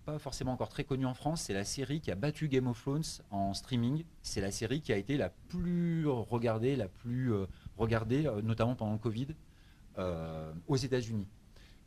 B: pas forcément encore très connue en France, c'est la série qui a battu Game of Thrones en streaming. C'est la série qui a été la plus regardée, notamment pendant le Covid, aux États-Unis.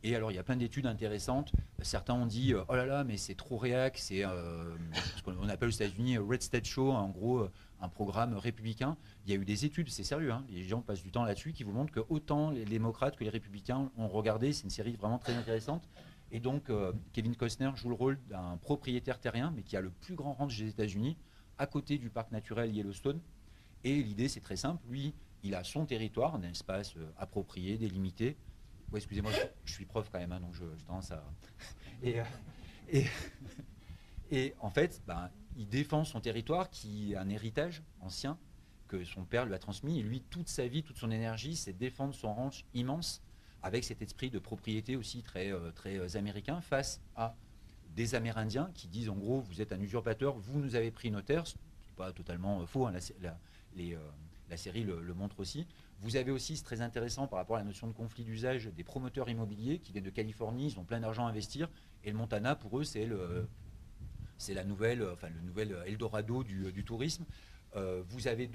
B: Et alors, il y a plein d'études intéressantes. Certains ont dit oh là là, mais c'est trop réac, c'est ce qu'on appelle aux États-Unis Red State Show, en gros un programme républicain. Il y a eu des études, c'est sérieux, hein, les gens passent du temps là-dessus, qui vous montrent que autant les démocrates que les républicains ont regardé. C'est une série vraiment très intéressante. Et donc, Kevin Costner joue le rôle d'un propriétaire terrien, mais qui a le plus grand ranch des États-Unis, à côté du parc naturel Yellowstone. Et l'idée, c'est très simple. Lui, il a son territoire, un espace approprié, délimité. Ouais, excusez-moi, je suis prof quand même, hein, donc je tendance à... Et en fait, il défend son territoire qui est un héritage ancien que son père lui a transmis. Et lui, toute sa vie, toute son énergie, c'est défendre son ranch immense avec cet esprit de propriété aussi très, très américain face à des Amérindiens qui disent en gros, vous êtes un usurpateur, vous nous avez pris nos terres. Ce n'est pas totalement faux, hein, la série le montre aussi. Vous avez aussi, c'est très intéressant par rapport à la notion de conflit d'usage, des promoteurs immobiliers qui viennent de Californie, ils ont plein d'argent à investir, et le Montana, pour eux, c'est c'est le nouvel Eldorado du tourisme. Vous avez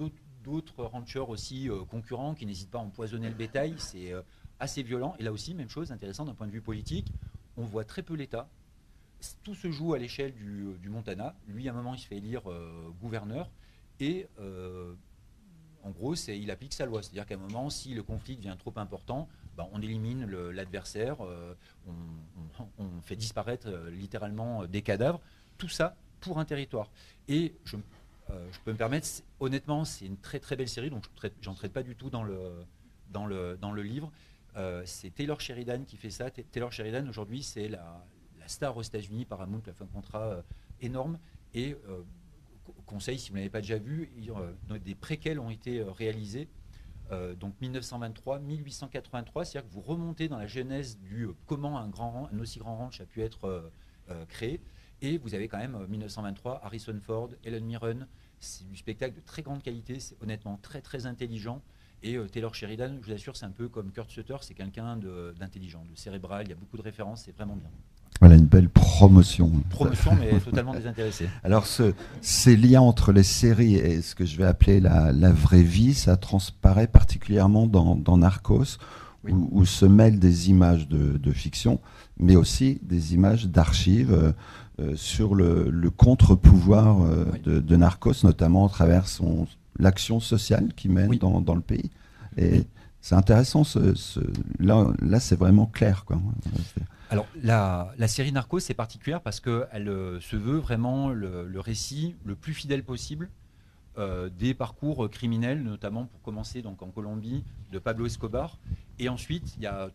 B: d'autres ranchers aussi concurrents qui n'hésitent pas à empoisonner le bétail. C'est assez violent. Et là aussi, même chose, intéressant d'un point de vue politique, on voit très peu l'État. Tout se joue à l'échelle du Montana. Lui, à un moment, il se fait élire gouverneur. Et en gros, il applique sa loi. C'est-à-dire qu'à un moment, si le conflit devient trop important, on élimine l'adversaire, on fait disparaître littéralement des cadavres. Tout ça pour un territoire. Et je peux me permettre, honnêtement, c'est une très très belle série, donc j'en traite pas du tout dans le livre. C'est Taylor Sheridan qui fait ça. Taylor Sheridan, aujourd'hui, c'est la star aux États-Unis. Paramount a fait un contrat énorme. Et conseil, si vous ne l'avez pas déjà vu, des préquels ont été réalisés. Donc 1923, 1883, c'est-à-dire que vous remontez dans la genèse du comment un aussi grand ranch a pu être créé. Et vous avez quand même 1923, Harrison Ford, Helen Mirren. C'est du spectacle de très grande qualité, c'est honnêtement très très intelligent. Et Taylor Sheridan, je vous assure, c'est un peu comme Kurt Sutter, c'est quelqu'un d'intelligent, de cérébral, il y a beaucoup de références, c'est vraiment bien.
A: Voilà une belle promotion.
B: Promotion, mais totalement désintéressée.
A: Alors, ces liens entre les séries et ce que je vais appeler la vraie vie, ça transparaît particulièrement dans Narcos, oui, où se mêlent des images de fiction, mais aussi des images d'archives sur le contre-pouvoir oui, de Narcos, notamment à travers l'action sociale qu'il mène oui, dans le pays. Et oui, c'est intéressant, là c'est vraiment clair, quoi.
B: Alors, la série Narcos, c'est particulière parce qu'elle se veut vraiment le récit le plus fidèle possible des parcours criminels, notamment pour commencer donc, en Colombie, de Pablo Escobar. Et ensuite, il y a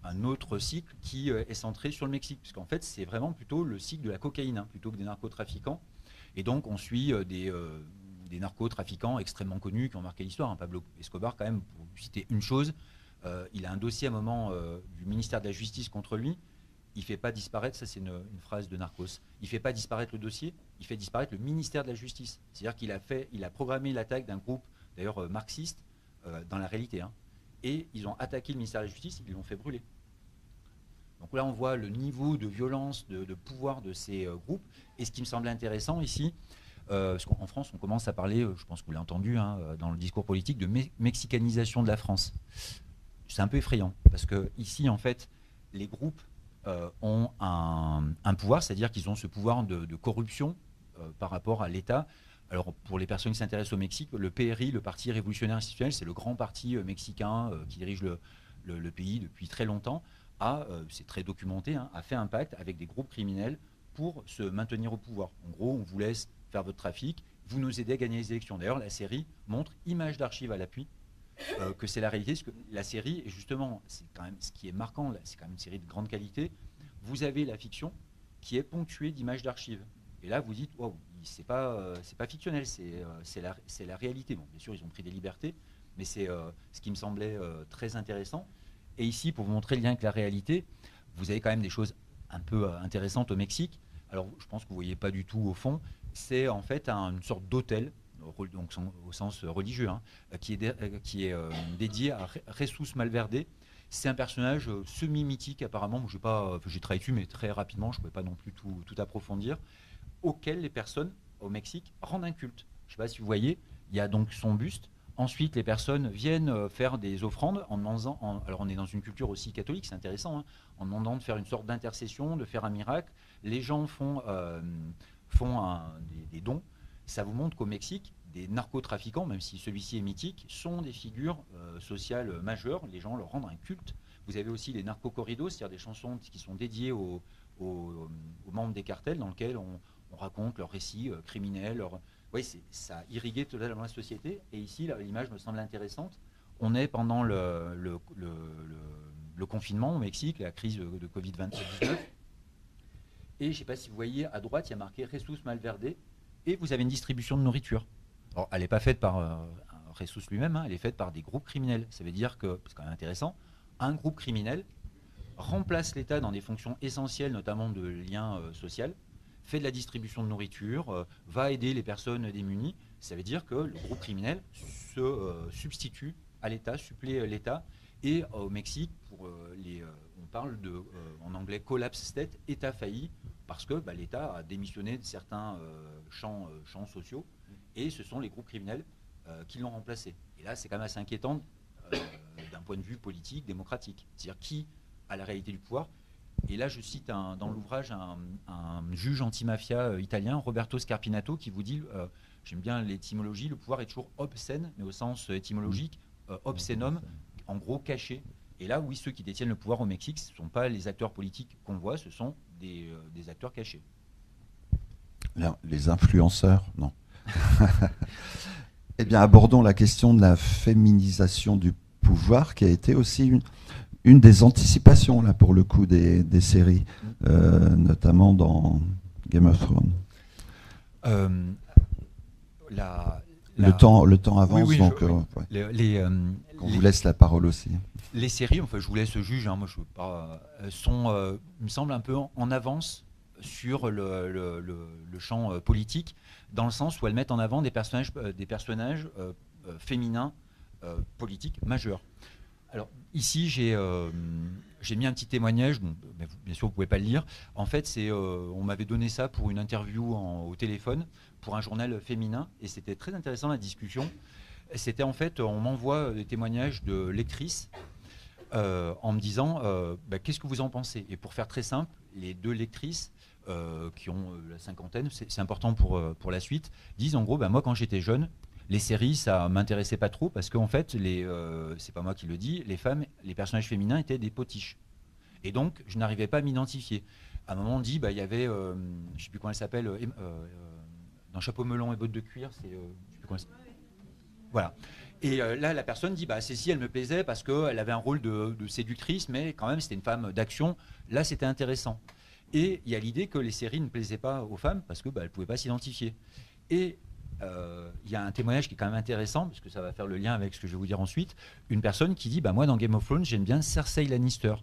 B: un autre cycle qui est centré sur le Mexique, puisqu'en fait, c'est vraiment plutôt le cycle de la cocaïne, hein, plutôt que des narcotrafiquants. Et donc, on suit des narcotrafiquants extrêmement connus qui ont marqué l'histoire. Hein. Pablo Escobar, quand même, pour citer une chose, il a un dossier à un moment du ministère de la Justice contre lui. Il ne fait pas disparaître, ça c'est une phrase de Narcos, il ne fait pas disparaître le dossier, il fait disparaître le ministère de la Justice. C'est-à-dire qu'il a programmé l'attaque d'un groupe, d'ailleurs marxiste, dans la réalité. Hein. Et ils ont attaqué le ministère de la Justice, ils l'ont fait brûler. Donc là on voit le niveau de violence, de pouvoir de ces groupes. Et ce qui me semblait intéressant ici, parce qu'en France on commence à parler, je pense que vous l'avez entendu hein, dans le discours politique, de mexicanisation de la France. C'est un peu effrayant, parce que ici, en fait, les groupes ont un pouvoir, c'est-à-dire qu'ils ont ce pouvoir de corruption par rapport à l'État. Alors, pour les personnes qui s'intéressent au Mexique, le PRI, le Parti révolutionnaire institutionnel, c'est le grand parti mexicain qui dirige le pays depuis très longtemps, c'est très documenté, hein, a fait un pacte avec des groupes criminels pour se maintenir au pouvoir. En gros, on vous laisse faire votre trafic, vous nous aidez à gagner les élections. D'ailleurs, la série montre, images d'archives à l'appui, que c'est la réalité, parce que la série, et justement, c'est quand même ce qui est marquant, c'est quand même une série de grande qualité. Vous avez la fiction qui est ponctuée d'images d'archives. Et là, vous dites, wow, c'est pas fictionnel, c'est la réalité. Bon, bien sûr, ils ont pris des libertés, mais c'est ce qui me semblait très intéressant. Et ici, pour vous montrer le lien avec la réalité, vous avez quand même des choses un peu intéressantes au Mexique. Alors, je pense que vous ne voyez pas du tout au fond. C'est en fait une sorte d'hôtel, donc au sens religieux, hein, qui est dédié à Jesus Malverde. C'est un personnage semi-mythique apparemment, j'ai travaillé dessus mais très rapidement, je ne pouvais pas non plus tout approfondir, auquel les personnes au Mexique rendent un culte. Je ne sais pas si vous voyez, il y a donc son buste. Ensuite, les personnes viennent faire des offrandes en demandant, alors on est dans une culture aussi catholique, c'est intéressant, hein, en demandant de faire une sorte d'intercession, de faire un miracle. Les gens font des dons. Ça vous montre qu'au Mexique, des narcotrafiquants, même si celui-ci est mythique, sont des figures sociales majeures. Les gens leur rendent un culte. Vous avez aussi les narcocorridos, c'est-à-dire des chansons qui sont dédiées aux membres des cartels, dans lesquels on raconte leurs récits criminels. Oui, ça a irrigué totalement la société. Et ici, l'image me semble intéressante. On est pendant le confinement au Mexique, la crise de Covid-19. Et je ne sais pas si vous voyez, à droite, il y a marqué Jesus Malverde. Et vous avez une distribution de nourriture. Alors, elle n'est pas faite par Jesus lui-même, hein, elle est faite par des groupes criminels. Ça veut dire que, c'est quand même intéressant, un groupe criminel remplace l'État dans des fonctions essentielles, notamment de lien social, fait de la distribution de nourriture, va aider les personnes démunies. Ça veut dire que le groupe criminel se substitue à l'État, supplée l'État. Et au Mexique, on parle de, en anglais, collapse state, État failli. parce que l'État a démissionné de certains champs sociaux, et ce sont les groupes criminels qui l'ont remplacé. Et là, c'est quand même assez inquiétant d'un point de vue politique, démocratique. C'est-à-dire qui a la réalité du pouvoir. Et là, je cite dans l'ouvrage un juge antimafia italien, Roberto Scarpinato, qui vous dit, j'aime bien l'étymologie, le pouvoir est toujours obscène, mais au sens étymologique, obscénum, en gros caché. Et là, oui, ceux qui détiennent le pouvoir au Mexique, ce ne sont pas les acteurs politiques qu'on voit, ce sont des acteurs cachés.
A: Les influenceurs, non. Eh bien, abordons la question de la féminisation du pouvoir, qui a été aussi une des anticipations, là, pour le coup, des séries, notamment dans Game of Thrones. Le temps avance,
B: oui,
A: donc on vous laisse la parole aussi.
B: Les séries, enfin, je vous laisse juge, hein, moi je veux pas, sont, il me semble, un peu en avance sur le champ politique, dans le sens où elles mettent en avant des personnages féminins politiques majeurs. Alors ici, j'ai mis un petit témoignage, bon, bien sûr vous ne pouvez pas le lire. En fait, on m'avait donné ça pour une interview au téléphone, pour un journal féminin, et c'était très intéressant la discussion. C'était en fait, on m'envoie des témoignages de lectrices en me disant qu'est-ce que vous en pensez. Et pour faire très simple, les deux lectrices qui ont la cinquantaine, c'est important pour la suite, disent en gros, moi quand j'étais jeune, les séries, ça m'intéressait pas trop parce qu'en fait, c'est pas moi qui le dis, les femmes, les personnages féminins étaient des potiches. Et donc, je n'arrivais pas à m'identifier. À un moment, on dit, il y avait, je ne sais plus comment elle s'appelle, dans Chapeau melon et bottes de cuir, je sais plus comment elle s'appelle. Voilà. Et là, la personne dit, Cécile, elle me plaisait parce qu'elle avait un rôle de séductrice, mais quand même, c'était une femme d'action. Là, c'était intéressant. Et il y a l'idée que les séries ne plaisaient pas aux femmes parce qu'elles ne pouvaient pas s'identifier. Et il y a un témoignage qui est quand même intéressant, parce que ça va faire le lien avec ce que je vais vous dire ensuite. Une personne qui dit, moi, dans Game of Thrones, j'aime bien Cersei Lannister.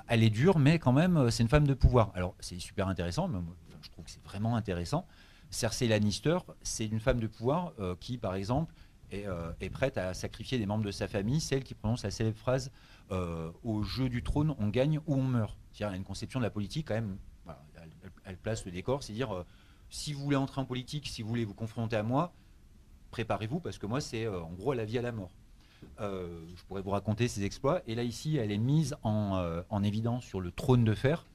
B: Elle est dure, mais quand même, c'est une femme de pouvoir. Alors, c'est super intéressant, mais moi, je trouve que c'est vraiment intéressant. Cersei Lannister, c'est une femme de pouvoir qui, par exemple, est prête à sacrifier des membres de sa famille, celle qui prononce la célèbre phrase au jeu du trône, on gagne ou on meurt. C'est-à-dire, elle a une conception de la politique, quand même, voilà, elle place le décor, c'est-à-dire, si vous voulez entrer en politique, si vous voulez vous confronter à moi, préparez-vous, parce que moi, c'est en gros à la vie, à la mort. Je pourrais vous raconter ses exploits. Et là, ici, elle est mise en évidence sur le trône de fer,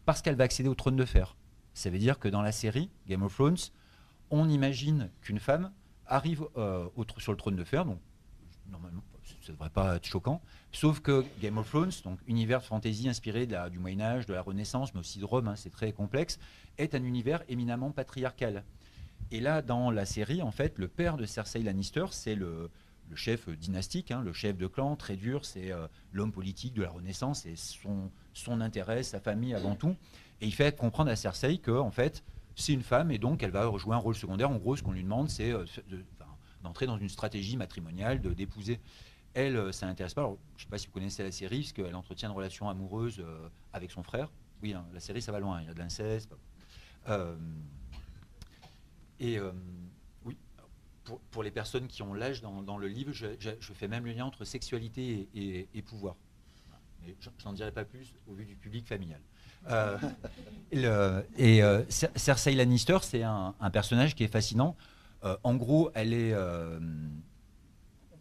B: parce qu'elle va accéder au trône de fer. Ça veut dire que dans la série Game of Thrones, on imagine qu'une femme arrive sur le trône de fer, donc normalement, ça ne devrait pas être choquant, sauf que Game of Thrones, donc univers de fantasy inspiré du Moyen-Âge, de la Renaissance, mais aussi de Rome, c'est très complexe, est un univers éminemment patriarcal. Et là, dans la série, en fait, le père de Cersei Lannister, c'est le chef dynastique, le chef de clan, très dur, c'est l'homme politique de la Renaissance, et son intérêt, sa famille avant tout. Et il fait comprendre à Cersei que, en fait, c'est une femme, et donc elle va jouer un rôle secondaire. En gros, ce qu'on lui demande, c'est d'entrer dans une stratégie matrimoniale, d'épouser. Elle, ça l'intéresse pas. Alors, je ne sais pas si vous connaissez la série, parce qu'elle entretient une relation amoureuse avec son frère. Oui, la série, ça va loin, il y a de l'inceste. Oui, pour les personnes qui ont l'âge dans le livre, je fais même le lien entre sexualité et pouvoir. Mais je n'en dirai pas plus au vu du public familial. Cersei Lannister, c'est un personnage qui est fascinant. En gros, elle est,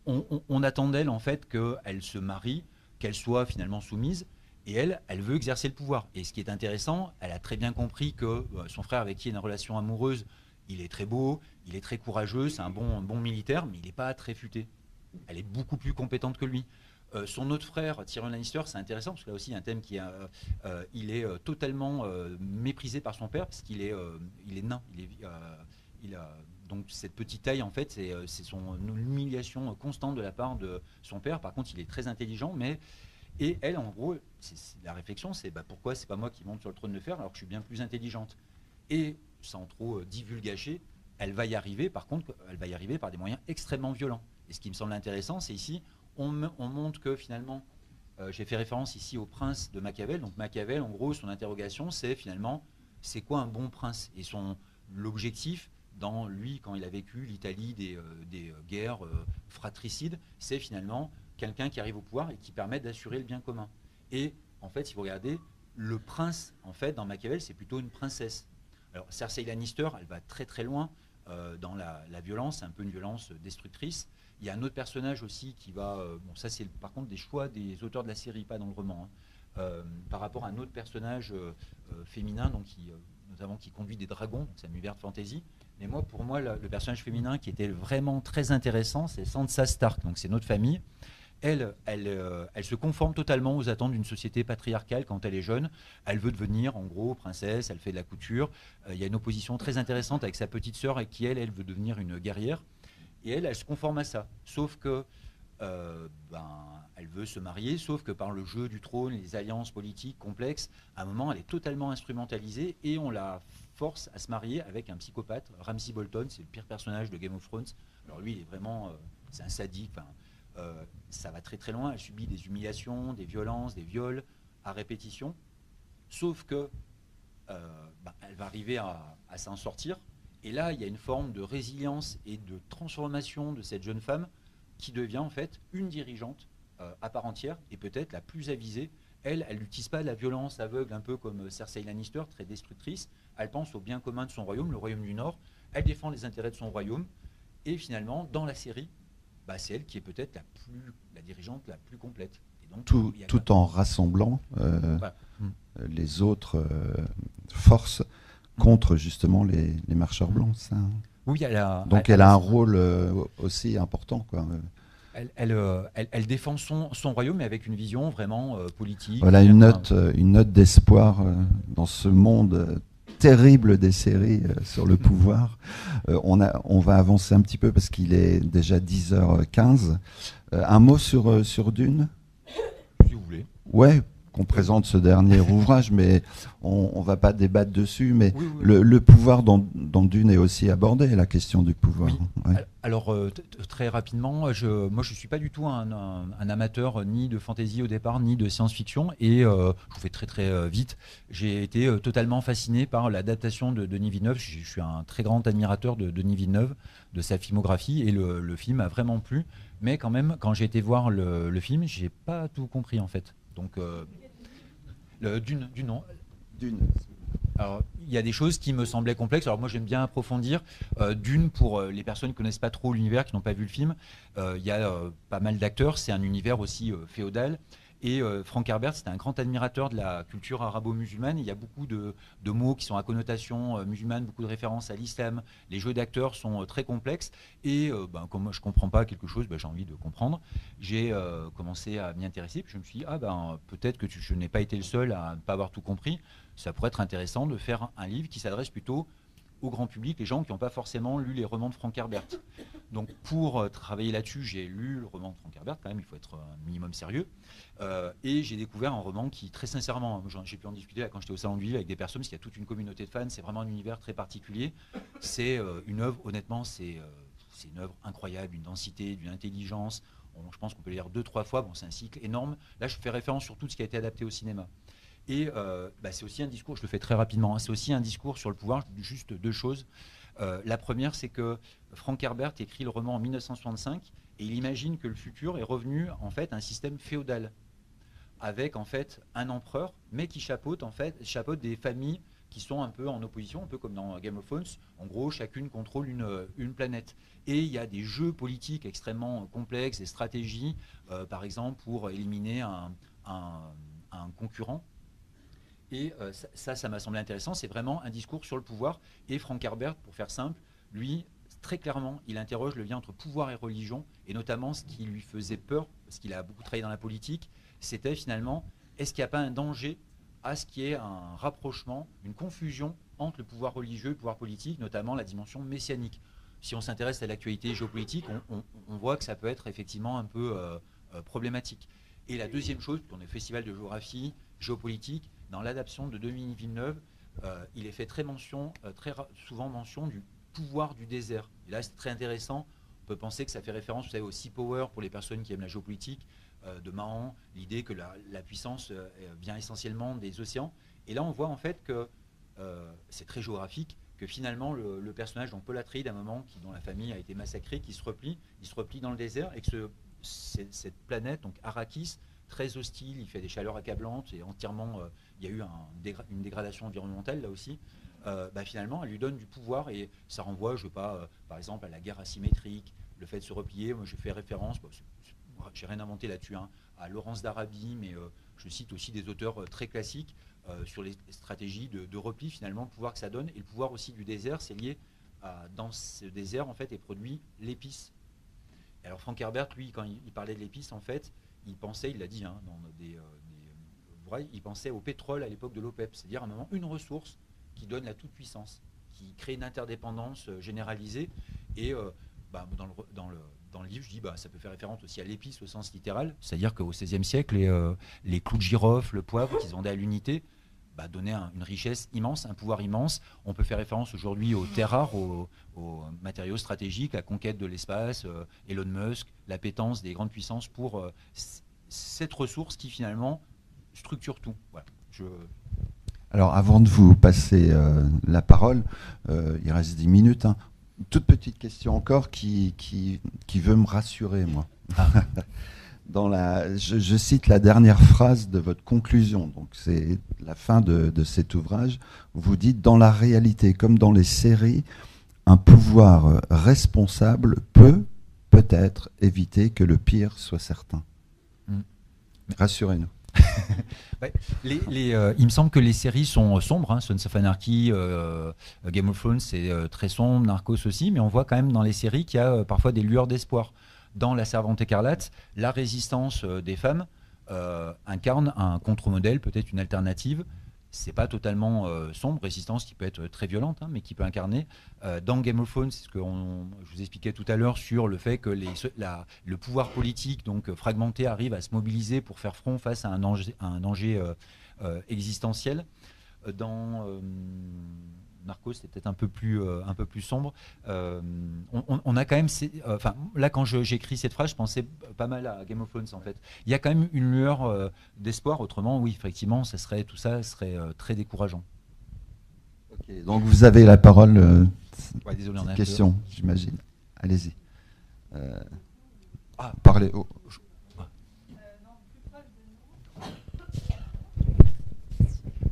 B: on attend d'elle en fait qu'elle se marie, qu'elle soit finalement soumise, et elle veut exercer le pouvoir. Et ce qui est intéressant, elle a très bien compris que son frère, avec qui elle a une relation amoureuse, il est très beau, il est très courageux, c'est un bon militaire, mais il n'est pas très futé. Elle est beaucoup plus compétente que lui. Son autre frère, Tyrion Lannister, c'est intéressant, parce que là aussi, il y a un thème qui il est totalement méprisé par son père, parce qu'il est nain. Donc cette petite taille, en fait, c'est son humiliation constante de la part de son père. Par contre, il est très intelligent, et elle, en gros, la réflexion, c'est pourquoi c'est pas moi qui monte sur le trône de fer alors que je suis bien plus intelligente. Et sans trop divulgacher, elle va y arriver. Par contre, elle va y arriver par des moyens extrêmement violents. Et ce qui me semble intéressant, c'est ici, on montre que finalement, j'ai fait référence ici au prince de Machiavel. Donc Machiavel, en gros, son interrogation, c'est finalement, c'est quoi un bon prince? Et l'objectif, dans lui, quand il a vécu l'Italie des guerres fratricides, c'est finalement quelqu'un qui arrive au pouvoir et qui permet d'assurer le bien commun. Et en fait, si vous regardez, le prince, en fait, dans Machiavel, c'est plutôt une princesse. Alors, Cersei Lannister, elle va très très loin dans la violence, c'est un peu une violence destructrice. Il y a un autre personnage aussi qui va. Bon, ça, c'est par contre des choix des auteurs de la série, pas dans le roman. Hein, par rapport à un autre personnage féminin, donc notamment qui conduit des dragons, c'est un univers de fantasy. Mais moi, pour moi, le personnage féminin qui était vraiment très intéressant, c'est Sansa Stark, donc c'est notre famille. Elle se conforme totalement aux attentes d'une société patriarcale quand elle est jeune. Elle veut devenir, en gros, princesse, elle fait de la couture. Il y a une opposition très intéressante avec sa petite sœur et qui, elle veut devenir une guerrière. Et elle se conforme à ça. Sauf que, elle veut se marier, sauf que par le jeu du trône, les alliances politiques complexes, à un moment, elle est totalement instrumentalisée et on la force à se marier avec un psychopathe, Ramsay Bolton, c'est le pire personnage de Game of Thrones. Alors lui, il est vraiment, c'est un sadique. Ça va très très loin. Elle subit des humiliations, des violences, des viols à répétition. Sauf que elle va arriver à s'en sortir. Et là, il y a une forme de résilience et de transformation de cette jeune femme qui devient en fait une dirigeante à part entière et peut-être la plus avisée. Elle n'utilise pas la violence aveugle, un peu comme Cersei Lannister, très destructrice. Elle pense au bien commun de son royaume, le royaume du Nord. Elle défend les intérêts de son royaume. Et finalement, dans la série, c'est elle qui est peut-être la dirigeante la plus complète. Et donc,
A: tout en rassemblant
B: voilà.
A: les autres forces contre justement les marcheurs blancs. Ça.
B: Oui,
A: donc elle a un rôle aussi important, quoi.
B: Elle défend son royaume, mais avec une vision vraiment politique.
A: Voilà une note d'espoir dans ce monde terrible des séries sur le pouvoir. On va avancer un petit peu parce qu'il est déjà 10h15. Un mot sur Dune ?
B: Si vous voulez.
A: Ouais, qu'on présente ce dernier ouvrage, mais on va pas débattre dessus. Mais
B: oui.
A: Le pouvoir dans Dune est aussi abordé, la question du pouvoir.
B: Oui.
A: Ouais.
B: Alors, très rapidement, moi je suis pas du tout un amateur ni de fantasy au départ, ni de science-fiction. Et je vous fais très très vite. J'ai été totalement fasciné par l'adaptation de Denis Villeneuve. Je suis un très grand admirateur de Denis Villeneuve, de sa filmographie. Et le film a vraiment plu. Mais quand même, quand j'ai été voir le film, j'ai pas tout compris en fait. Donc, Dune. Alors, il y a des choses qui me semblaient complexes. Alors moi, j'aime bien approfondir. Dune, pour les personnes qui ne connaissent pas trop l'univers, qui n'ont pas vu le film, il y a pas mal d'acteurs. C'est un univers aussi féodal. Et Frank Herbert, c'était un grand admirateur de la culture arabo-musulmane. Il y a beaucoup de mots qui sont à connotation musulmane, beaucoup de références à l'islam. Les jeux d'acteurs sont très complexes. Et comme moi, je ne comprends pas quelque chose, j'ai envie de comprendre. J'ai commencé à m'y intéresser. Puis je me suis dit, peut-être que je n'ai pas été le seul à ne pas avoir tout compris. Ça pourrait être intéressant de faire un livre qui s'adresse plutôt au grand public, les gens qui n'ont pas forcément lu les romans de Frank Herbert. Donc pour travailler là-dessus, j'ai lu le roman de Frank Herbert, quand même, il faut être un minimum sérieux. Et j'ai découvert un roman qui, très sincèrement, j'ai pu en discuter là, quand j'étais au Salon du Livre avec des personnes, parce qu'il y a toute une communauté de fans, c'est vraiment un univers très particulier. C'est une œuvre, honnêtement, c'est une œuvre incroyable, d'une densité, d'une intelligence. Je pense qu'on peut le lire 2-3 fois, c'est un cycle énorme. Là, je fais référence sur tout ce qui a été adapté au cinéma. Et c'est aussi un discours, je le fais très rapidement, c'est aussi un discours sur le pouvoir, juste deux choses. La première, c'est que Frank Herbert écrit le roman en 1965 et il imagine que le futur est revenu en fait à un système féodal avec en fait un empereur, mais qui chapeaute des familles qui sont un peu en opposition, un peu comme dans Game of Thrones. En gros, chacune contrôle une planète. Et il y a des jeux politiques extrêmement complexes, des stratégies, par exemple pour éliminer un concurrent. Et ça m'a semblé intéressant. C'est vraiment un discours sur le pouvoir. Et Frank Herbert, pour faire simple, lui, très clairement, il interroge le lien entre pouvoir et religion. Et notamment, ce qui lui faisait peur, parce qu'il a beaucoup travaillé dans la politique, c'était finalement, est-ce qu'il n'y a pas un danger à ce qu'il y ait un rapprochement, une confusion entre le pouvoir religieux et le pouvoir politique, notamment la dimension messianique. Si on s'intéresse à l'actualité géopolitique, on voit que ça peut être effectivement un peu problématique. Et la deuxième chose, on est au festival de géographie, géopolitique, dans l'adaptation de Denis Villeneuve, il est fait très souvent mention du pouvoir du désert. Et là, c'est très intéressant. On peut penser que ça fait référence, vous savez, au Sea Power pour les personnes qui aiment la géopolitique, de Mahan, l'idée que la puissance vient essentiellement des océans. Et là, on voit en fait que c'est très géographique, que finalement, le personnage, donc Paul Atreides, à un moment, dont la famille a été massacrée, il se replie dans le désert, et que cette planète, donc Arrakis, très hostile, il fait des chaleurs accablantes, et entièrement, il y a eu une dégradation environnementale là aussi. Finalement, elle lui donne du pouvoir et ça renvoie, je ne sais pas, par exemple, à la guerre asymétrique, le fait de se replier. Moi, je fais référence, j'ai rien inventé là-dessus, hein, à Laurence d'Arabie, mais je cite aussi des auteurs très classiques sur les stratégies de repli, finalement, le pouvoir que ça donne. Et le pouvoir aussi du désert, c'est lié dans ce désert, en fait, est produit l'épice. Alors, Frank Herbert, lui, quand il parlait de l'épice, en fait, il pensait, il l'a dit hein, dans des ouvrages, il pensait au pétrole à l'époque de l'OPEP, c'est-à-dire à un moment une ressource qui donne la toute-puissance, qui crée une interdépendance généralisée. Et dans le livre, je dis ça peut faire référence aussi à l'épice au sens littéral, c'est-à-dire qu'au XVIe siècle, les clous de girofle, le poivre qui se vendaient à l'unité, donnaient une richesse immense, un pouvoir immense. On peut faire référence aujourd'hui aux terres rares, aux matériaux stratégiques, la conquête de l'espace, Elon Musk, l'appétence des grandes puissances pour cette ressource qui finalement structure tout. Voilà.
A: Alors, avant de vous passer la parole, il reste 10 minutes. Hein. Toute petite question encore qui veut me rassurer, moi. Je cite la dernière phrase de votre conclusion. Donc, c'est la fin de cet ouvrage. Vous dites, dans la réalité, comme dans les séries, un pouvoir responsable peut-être éviter que le pire soit certain. Rassurez-nous.
B: Il me semble que les séries sont sombres, hein. Sons of Anarchy, Game of Thrones, c'est très sombre, Narcos aussi, mais on voit quand même dans les séries qu'il y a parfois des lueurs d'espoir. Dans La Servante écarlate, la résistance des femmes incarne un contre-modèle, peut-être une alternative. C'est pas totalement sombre, résistance qui peut être très violente, hein, mais qui peut incarner. Dans Game of Thrones, c'est ce que je vous expliquais tout à l'heure sur le fait que le pouvoir politique donc fragmenté arrive à se mobiliser pour faire front face à un danger existentiel. Dans Narcos, c'est peut-être un peu plus sombre. On a quand même, là quand j'écris cette phrase, je pensais pas mal à Game of Thrones en fait. Il y a quand même une lueur d'espoir. Autrement, oui, effectivement, tout ça serait très décourageant.
A: Okay, donc vous avez la parole.
B: Désolé,
A: on a question, j'imagine. Allez-y. Parlez.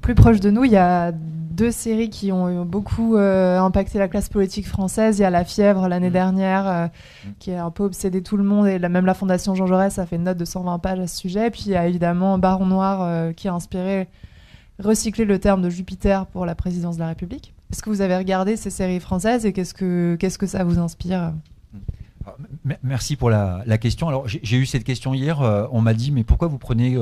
C: Plus proche de nous, il y a 2 séries qui ont beaucoup impacté la classe politique française. Il y a La Fièvre l'année dernière, qui a un peu obsédé tout le monde, et même la Fondation Jean Jaurès a fait une note de 120 pages à ce sujet. Puis il y a évidemment Baron Noir, qui a recyclé le terme de Jupiter pour la présidence de la République. Est-ce que vous avez regardé ces séries françaises et qu'est-ce que ça vous inspire ?
B: Merci pour la question. Alors j'ai eu cette question hier. On m'a dit mais pourquoi vous prenez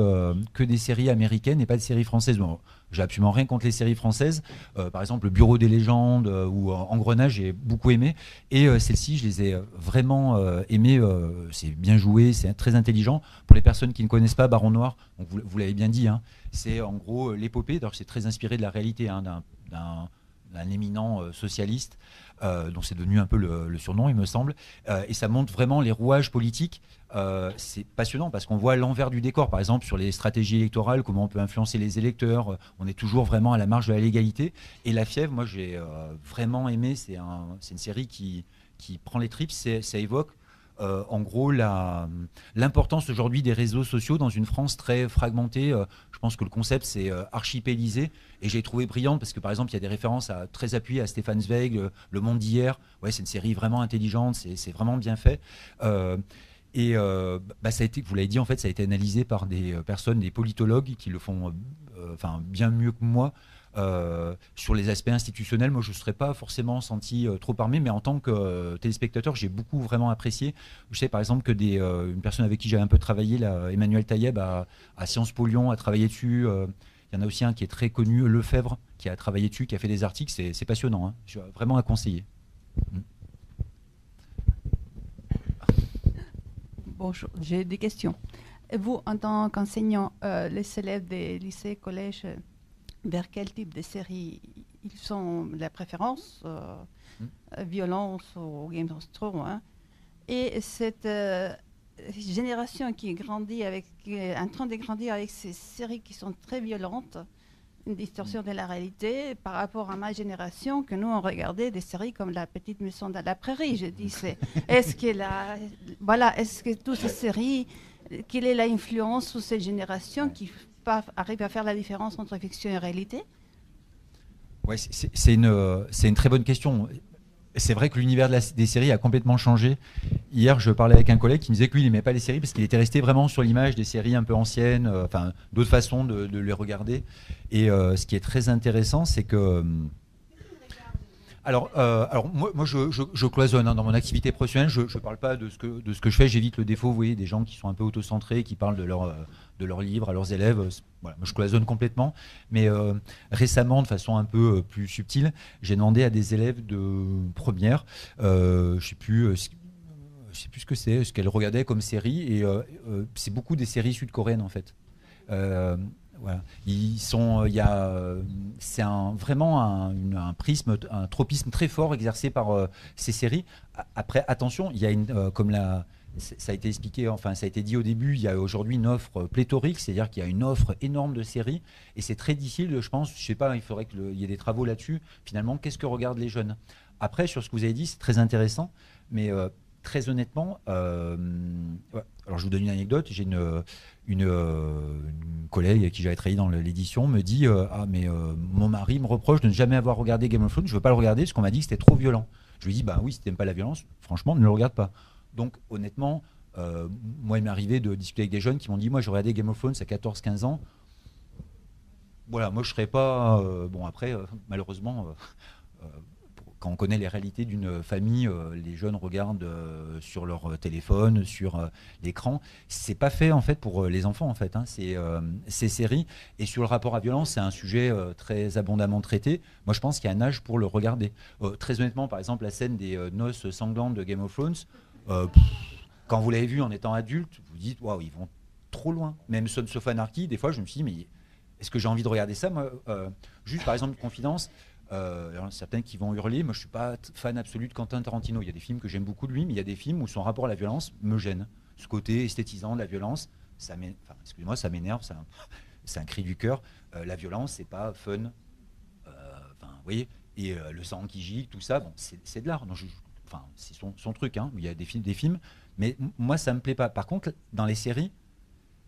B: que des séries américaines et pas des séries françaises ? Bon, j'ai absolument rien contre les séries françaises. Par exemple, Le Bureau des légendes ou Engrenage, j'ai beaucoup aimé. Et celles-ci, je les ai vraiment aimées. C'est bien joué, c'est très intelligent. Pour les personnes qui ne connaissent pas Baron Noir, donc vous l'avez bien dit, hein, c'est en gros l'épopée. D'ailleurs, c'est très inspiré de la réalité hein, d'un éminent socialiste. dont c'est devenu un peu le surnom, il me semble. Et ça montre vraiment les rouages politiques. C'est passionnant parce qu'on voit l'envers du décor. Par exemple, sur les stratégies électorales, comment on peut influencer les électeurs. On est toujours vraiment à la marge de la légalité. Et La Fièvre, moi, j'ai vraiment aimé. C'est une série qui prend les tripes. Ça évoque en gros l'importance aujourd'hui des réseaux sociaux dans une France très fragmentée. Je pense que le concept c'est archipélisé et j'ai trouvé brillante parce que par exemple il y a des références très appuyées à Stefan Zweig, Le Monde d'hier. Ouais, c'est une série vraiment intelligente, c'est vraiment bien fait. Ça a été, vous l'avez dit en fait, ça a été analysé par des personnes, des politologues qui le font bien mieux que moi. Sur les aspects institutionnels, moi je ne serais pas forcément senti trop armé, mais en tant que téléspectateur, j'ai beaucoup vraiment apprécié. Je sais par exemple que une personne avec qui j'avais un peu travaillé, là, Emmanuel Taïeb, à Sciences Po Lyon, a travaillé dessus. Il y en a aussi un qui est très connu, Lefebvre, qui a travaillé dessus, qui a fait des articles. C'est passionnant, hein. Je suis vraiment à conseiller.
D: Bonjour, j'ai des questions. Et vous, en tant qu'enseignant, les élèves des lycées, collèges, vers quel type de série ils sont la préférence, violence ou Game of Thrones, hein. Et cette génération qui est en train de grandir avec ces séries qui sont très violentes, une distorsion de la réalité par rapport à ma génération, que nous, on regardait des séries comme La Petite Maison dans la Prairie. Je dis, est-ce que toutes ces séries, quelle est l'influence sur cette génération qui arrive à faire la différence entre fiction et réalité?
B: Ouais, c'est une très bonne question. C'est vrai que l'univers des séries a complètement changé. Hier, je parlais avec un collègue qui me disait que lui, il n'aimait pas les séries parce qu'il était resté vraiment sur l'image des séries un peu anciennes, enfin, d'autres façons de les regarder. Et ce qui est très intéressant, c'est que... Alors moi je cloisonne dans mon activité professionnelle, je ne parle pas de ce que je fais, j'évite le défaut, vous voyez, des gens qui sont un peu autocentrés, qui parlent de leurs livres à leurs élèves. Voilà, moi je cloisonne complètement, mais récemment, de façon un peu plus subtile, j'ai demandé à des élèves de première, je ne sais plus ce que c'est, ce qu'elles regardaient comme série, et c'est beaucoup des séries sud-coréennes en fait. Voilà. C'est vraiment un prisme, un tropisme très fort exercé par ces séries. Après, attention, il y a ça a été expliqué, enfin ça a été dit au début, il y a aujourd'hui une offre pléthorique, c'est-à-dire qu'il y a une offre énorme de séries, et c'est très difficile, je pense, je sais pas, il faudrait qu'il y ait des travaux là-dessus. Finalement, qu'est-ce que regardent les jeunes? Après, sur ce que vous avez dit, c'est très intéressant, mais très honnêtement, alors je vous donne une anecdote. J'ai une collègue avec qui j'avais travaillé dans l'édition me dit mon mari me reproche de ne jamais avoir regardé Game of Thrones, je veux pas le regarder parce qu'on m'a dit que c'était trop violent. Je lui dis bah oui, si t'aimes pas la violence, franchement ne le regarde pas. Donc honnêtement, moi il m'est arrivé de discuter avec des jeunes qui m'ont dit moi j'ai regardé Game of Thrones à 14-15 ans. Voilà, moi je serais pas bon après malheureusement quand on connaît les réalités d'une famille, les jeunes regardent sur leur téléphone, sur l'écran. C'est pas fait en fait pour les enfants en fait. Hein. Ces séries. Et sur le rapport à violence, c'est un sujet très abondamment traité. Moi, je pense qu'il y a un âge pour le regarder. Très honnêtement, par exemple, la scène des noces sanglantes de Game of Thrones. Quand vous l'avez vu en étant adulte, vous dites waouh, ils vont trop loin. Même Sons of Anarchy, des fois, je me suis dit mais est-ce que j'ai envie de regarder ça? Moi, juste par exemple, une confidence. Certains qui vont hurler, moi je suis pas fan absolu de Quentin Tarantino. Il y a des films que j'aime beaucoup de lui, mais il y a des films où son rapport à la violence me gêne. Ce côté esthétisant de la violence, excusez-moi, ça m'énerve, c'est un cri du cœur. La violence, c'est pas fun. Vous voyez, et le sang qui gicle, tout ça, bon, c'est de l'art. C'est son truc. Hein, où il y a des films, mais moi ça me plaît pas. Par contre, dans les séries,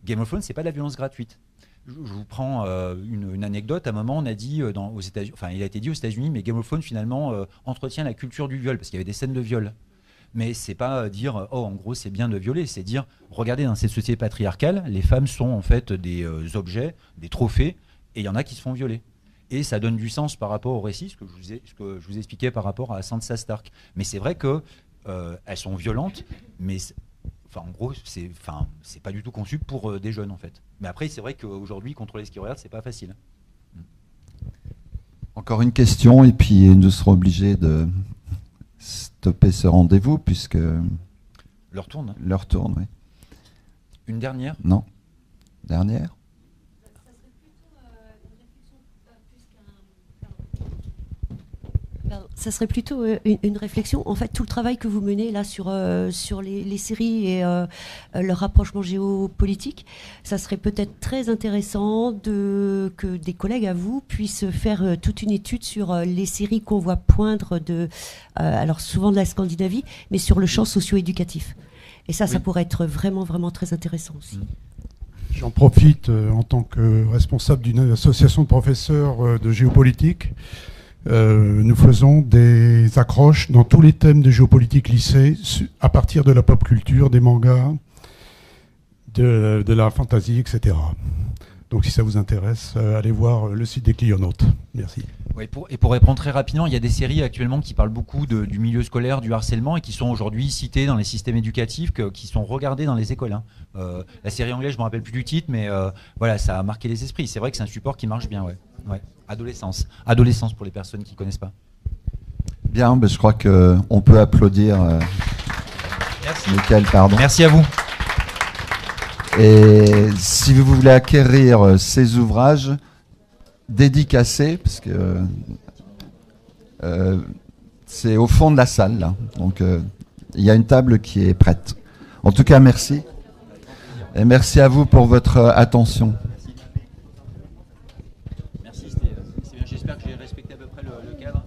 B: Game of Thrones, c'est pas de la violence gratuite. Je vous prends une anecdote. À un moment, on a dit aux États-Unis, enfin, il a été dit aux États-Unis, mais Game of Thrones finalement entretient la culture du viol parce qu'il y avait des scènes de viol. Mais c'est pas dire oh en gros c'est bien de violer, c'est dire regardez dans cette société patriarcale, les femmes sont en fait des objets, des trophées, et il y en a qui se font violer. Et ça donne du sens par rapport au récit, ce que je vous expliquais par rapport à Sansa Stark. Mais c'est vrai que elles sont violentes, mais en gros, c'est pas du tout conçu pour des jeunes en fait. Mais après, c'est vrai qu'aujourd'hui, contrôler ce qu'ils regardent, c'est pas facile.
A: Encore une question, et puis nous serons obligés de stopper ce rendez-vous puisque
B: l'heure tourne.
A: L'heure tourne, oui.
B: Une dernière?
A: Non. Dernière?
E: Ça serait plutôt une réflexion. En fait, tout le travail que vous menez là sur les séries et leur rapprochement géopolitique, ça serait peut-être très intéressant que des collègues à vous puissent faire toute une étude sur les séries qu'on voit poindre alors souvent de la Scandinavie, mais sur le champ socio-éducatif. Et ça pourrait être vraiment, vraiment très intéressant aussi.
F: J'en profite en tant que responsable d'une association de professeurs de géopolitique. Nous faisons des accroches dans tous les thèmes de géopolitique lycée à partir de la pop culture, des mangas, de la fantasy, etc. Donc si ça vous intéresse, allez voir le site des Clionautes. Merci.
B: Ouais, pour répondre très rapidement, il y a des séries actuellement qui parlent beaucoup du milieu scolaire, du harcèlement, et qui sont aujourd'hui citées dans les systèmes éducatifs, qui sont regardées dans les écoles. Hein. La série anglaise, je ne me rappelle plus du titre, mais voilà, ça a marqué les esprits. C'est vrai que c'est un support qui marche bien. Ouais. Adolescence pour les personnes qui ne connaissent pas.
A: Bien, je crois qu'on peut applaudir Michael, pardon.
B: Merci à vous.
A: Et si vous voulez acquérir ces ouvrages dédicacés, parce que c'est au fond de la salle, là. Donc il y a une table qui est prête. En tout cas, merci. Et merci à vous pour votre attention.
B: Merci. J'espère que j'ai respecté à peu près le cadre.